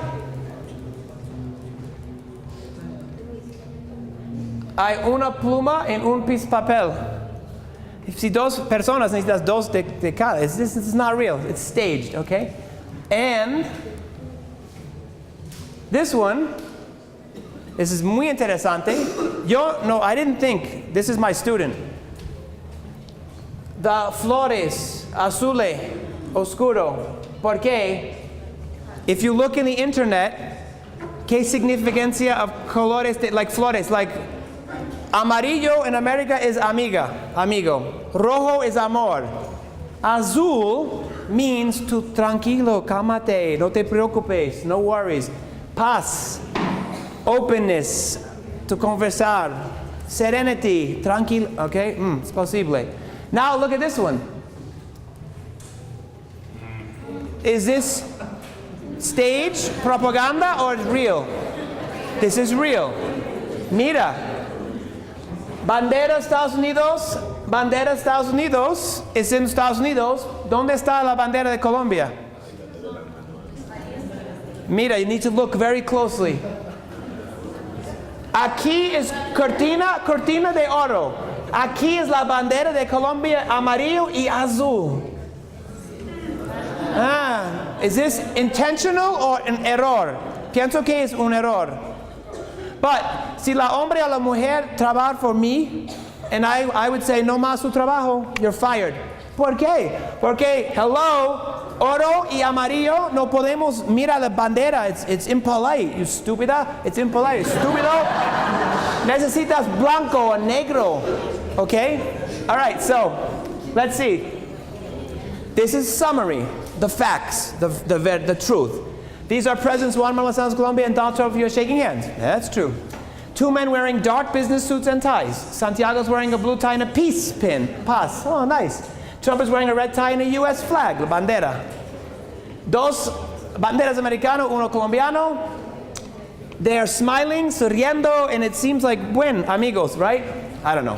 hay una pluma en un piece de papel. Si dos personas necesitas dos de cada. This is not real. It's staged, okay? And this one, this is muy interesante. I didn't think. This is my student. The flores azule oscuro. ¿Por qué? If you look in the internet, ¿qué significancia of colores like flores? Like amarillo in America is amigo. Rojo is amor. Azul means to tranquilo, cálmate, no te preocupes, no worries. Paz, openness, to conversar, serenity, tranquilo, okay? Es posible. Now look at this one. Is this stage, propaganda, or real? This is real. Mira, bandera Estados Unidos es en Estados Unidos. ¿Dónde está la bandera de Colombia? Mira, you need to look very closely. Aquí es cortina de oro. Aquí es la bandera de Colombia, amarillo y azul. Is this intentional or an error? Pienso que es un error. But si la hombre o la mujer trabaja for me, and I would say no más su trabajo, you're fired. ¿Por qué? Porque hello, oro y amarillo, no podemos mirar la bandera. It's impolite, you stupida. It's impolite, estúpido. Necesitas blanco o negro. Okay? All right, so let's see. This is summary, the facts, the truth. These are Presidents Juan Manuel Santos Colombia and Donald Trump. You're shaking hands. That's true. Two men wearing dark business suits and ties. Santiago's wearing a blue tie and a peace pin. Paz. Oh, nice. Trump is wearing a red tie and a U.S. flag, la bandera. Dos banderas americano, uno colombiano. They are smiling, sonriendo, and it seems like buen amigos, right? I don't know.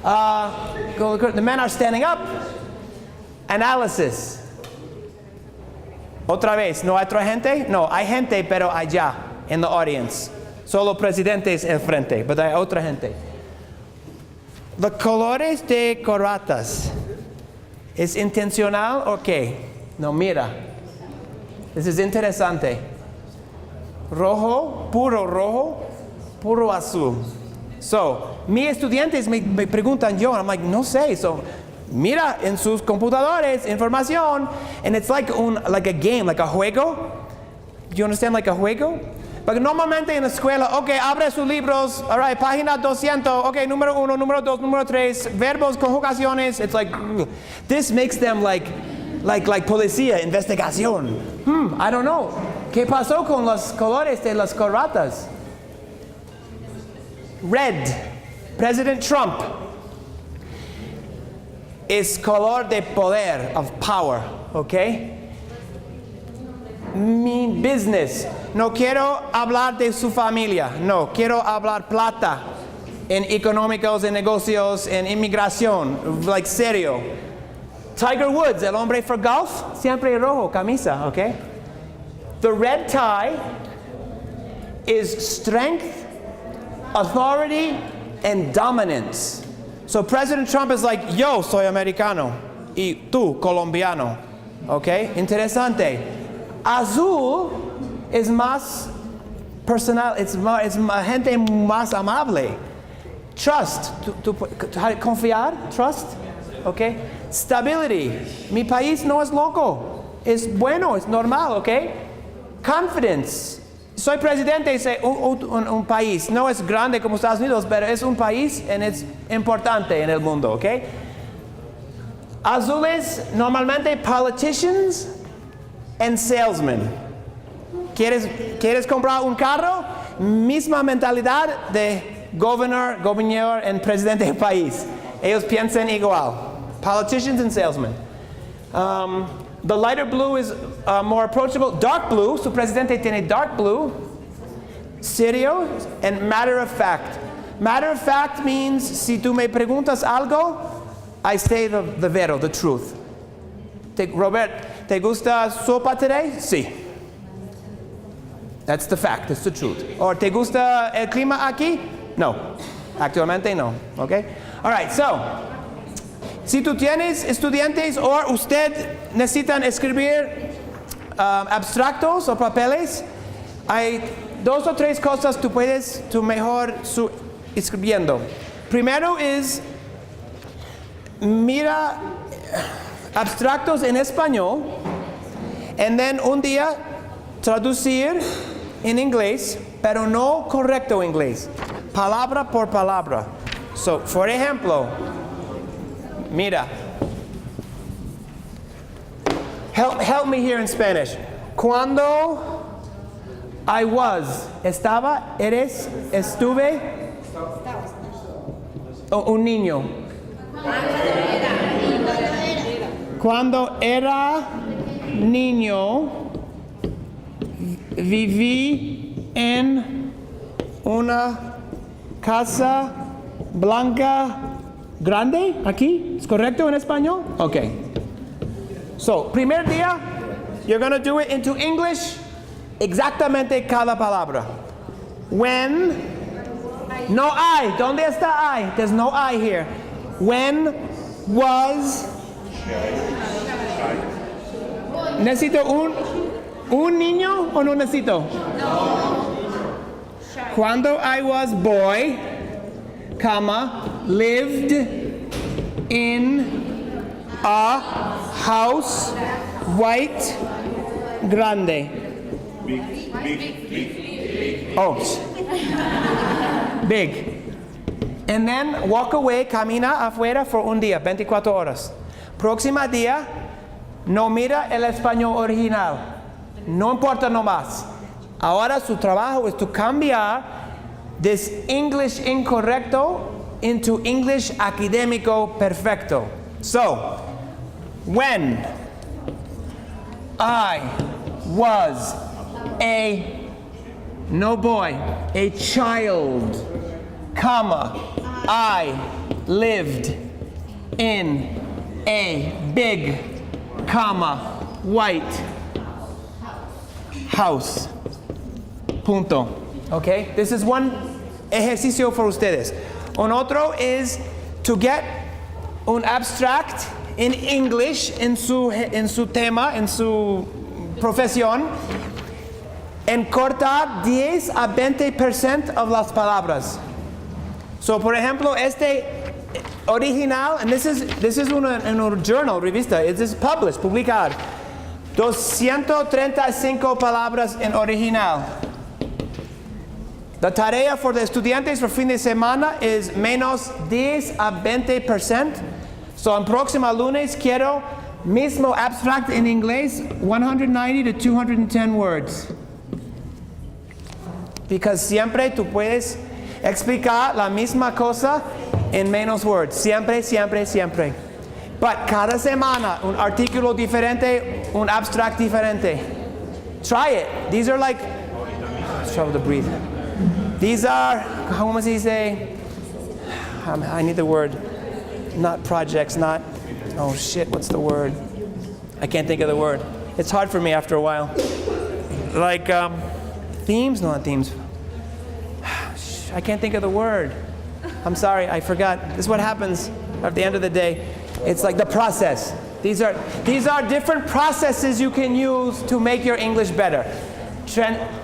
The men are standing up. Analysis. Otra vez, ¿no hay otra gente? No, hay gente, pero allá, in the audience. Solo presidentes en frente, pero hay otra gente. The colores de corbatas. ¿Es intencional o qué? No, mira. Eso es interesante. Rojo, puro azul. So, mis estudiantes me preguntan yo, I'm like, no sé. So, mira en sus computadores información, and it's like a game, like a juego. Do you understand, like a juego? Porque normalmente en la escuela, okay, abre sus libros, all right, página 200, okay, número 1, número 2, número 3, verbos, conjugaciones. It's like, this makes them like policía, investigación. I don't know. ¿Qué pasó con los colores de las corbatas? Red, President Trump, es color de poder, of power, okay? Mi business. No quiero hablar de su familia. No, quiero hablar plata en económicos, en negocios, en inmigración, like serio. Tiger Woods, el hombre for golf, siempre rojo, camisa, okay? The red tie is strength, authority, and dominance. So President Trump is like, yo soy americano, y tú colombiano, okay? Interesante. Azul es más personal, es gente más amable. Trust, confiar, trust, okay? Stability, mi país no es loco, es bueno, es normal, okay? Confidence, soy presidente de un país, no es grande como Estados Unidos, pero es un país y es importante en el mundo, okay? Azules, normalmente politicians and salesmen. ¿Quieres comprar un carro? Misma mentalidad de gobernador y presidente del país. Ellos piensan igual. Politicians and salesmen. The lighter blue is more approachable. Dark blue, su presidente tiene dark blue. Serio and matter of fact. Matter of fact means si tú me preguntas algo, I say the vero, the truth. Robert, ¿te gusta sopa today? Sí. That's the fact, that's the truth. Or ¿te gusta el clima aquí? No. Actualmente no. Okay? All right, so, si tú tienes estudiantes o usted necesitan escribir abstractos o papeles, hay 2 o 3 cosas tú puedes mejor escribiendo. Primero es, mira abstractos en español, and then un día traducir en inglés, pero no correcto inglés, palabra por palabra. So, por ejemplo, mira, help me here in Spanish. Cuando I was, estaba, eres, estuve, un niño. Cuando era niño, viví en una casa blanca grande. ¿Aquí? ¿Es correcto en español? Okay. So, primer día, you're going to do it into English, exactamente cada palabra. When, no I, ¿dónde está I? There's no I here. When was, ¿necesito un niño o no necesito? No. Cuando I was boy, comma, lived in a house, white, grande. Big. Oh. Big. And then walk away, camina afuera for un día, 24 horas. Próxima día, no mira el español original. No importa nomás. Ahora su trabajo es to cambiar this English incorrecto into English académico perfecto. So, when I was no boy, a child, comma, I lived in a big, comma, white house. Punto. Okay? This is one ejercicio for ustedes. Un otro is to get un abstract in English, en su tema, en su profesión, en cortar 10 a 20% of las palabras. So, por ejemplo, este original, and this is in a journal, revista, it is published, publicado. 235 palabras en original. La tarea for the estudiantes for fin de semana es menos 10 a 20%. So, en próximo lunes quiero mismo abstract en inglés, 190 to 210 words. Because siempre tú puedes explicar la misma cosa en menos words. Siempre, siempre, siempre. But cada semana, un artículo diferente, un abstract diferente. Try it. These are like, struggle to breathe. These are, ¿cómo se dice? I need the word. Not projects, not, oh shit, what's the word? I can't think of the word. It's hard for me after a while. Like, themes? No, not themes. I can't think of the word. I'm sorry, I forgot. This is what happens at the end of the day. It's like the process. These are different processes you can use to make your English better.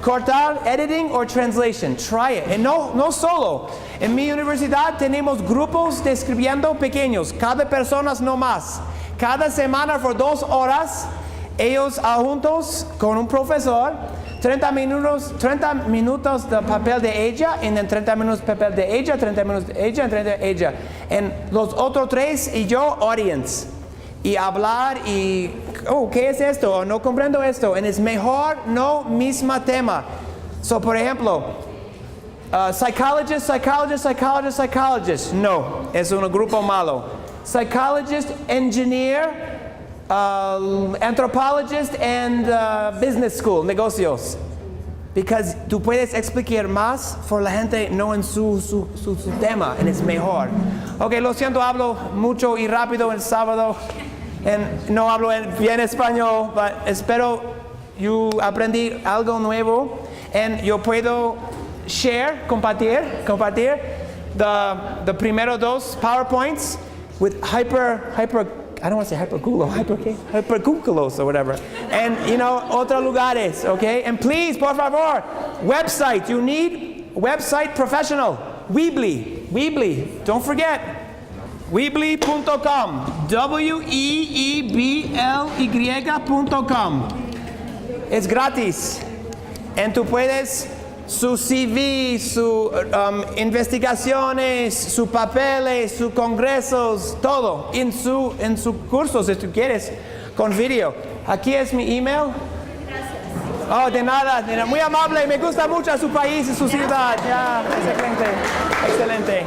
Cortar, editing, or translation. Try it. And no solo. En mi universidad tenemos grupos de escribiendo pequeños. Cada persona no más. Cada semana por 2 horas, ellos juntos con un profesor, 30 minutos de papel de ella, y en 30 minutos papel de ella, 30 minutos de ella, 30 de ella. En los otros 3 y yo, audience. Y hablar y, ¿qué es esto? O no comprendo esto. Y es mejor no misma tema. So, por ejemplo, psychologist. No, es un grupo malo. Psychologist, engineer, anthropologist, and business school, negocios. Because tú puedes explicar más por la gente no en su tema, y es mejor. Ok, lo siento, hablo mucho y rápido el sábado, y no hablo bien español, pero espero yo aprendí algo nuevo, y yo puedo compartir the primero 2 PowerPoints with I don't want to say hyperculos or whatever. And, otros lugares, okay? And please, por favor, website. You need website professional. Weebly. Don't forget. Weebly.com. weebly.com. Es gratis. And tú puedes su CV, sus investigaciones, sus papeles, sus congresos, todo en su curso, si tú quieres, con video. Aquí es mi email. Gracias. Oh, de nada, muy amable, me gusta mucho su país y su ciudad. Ya, excelente.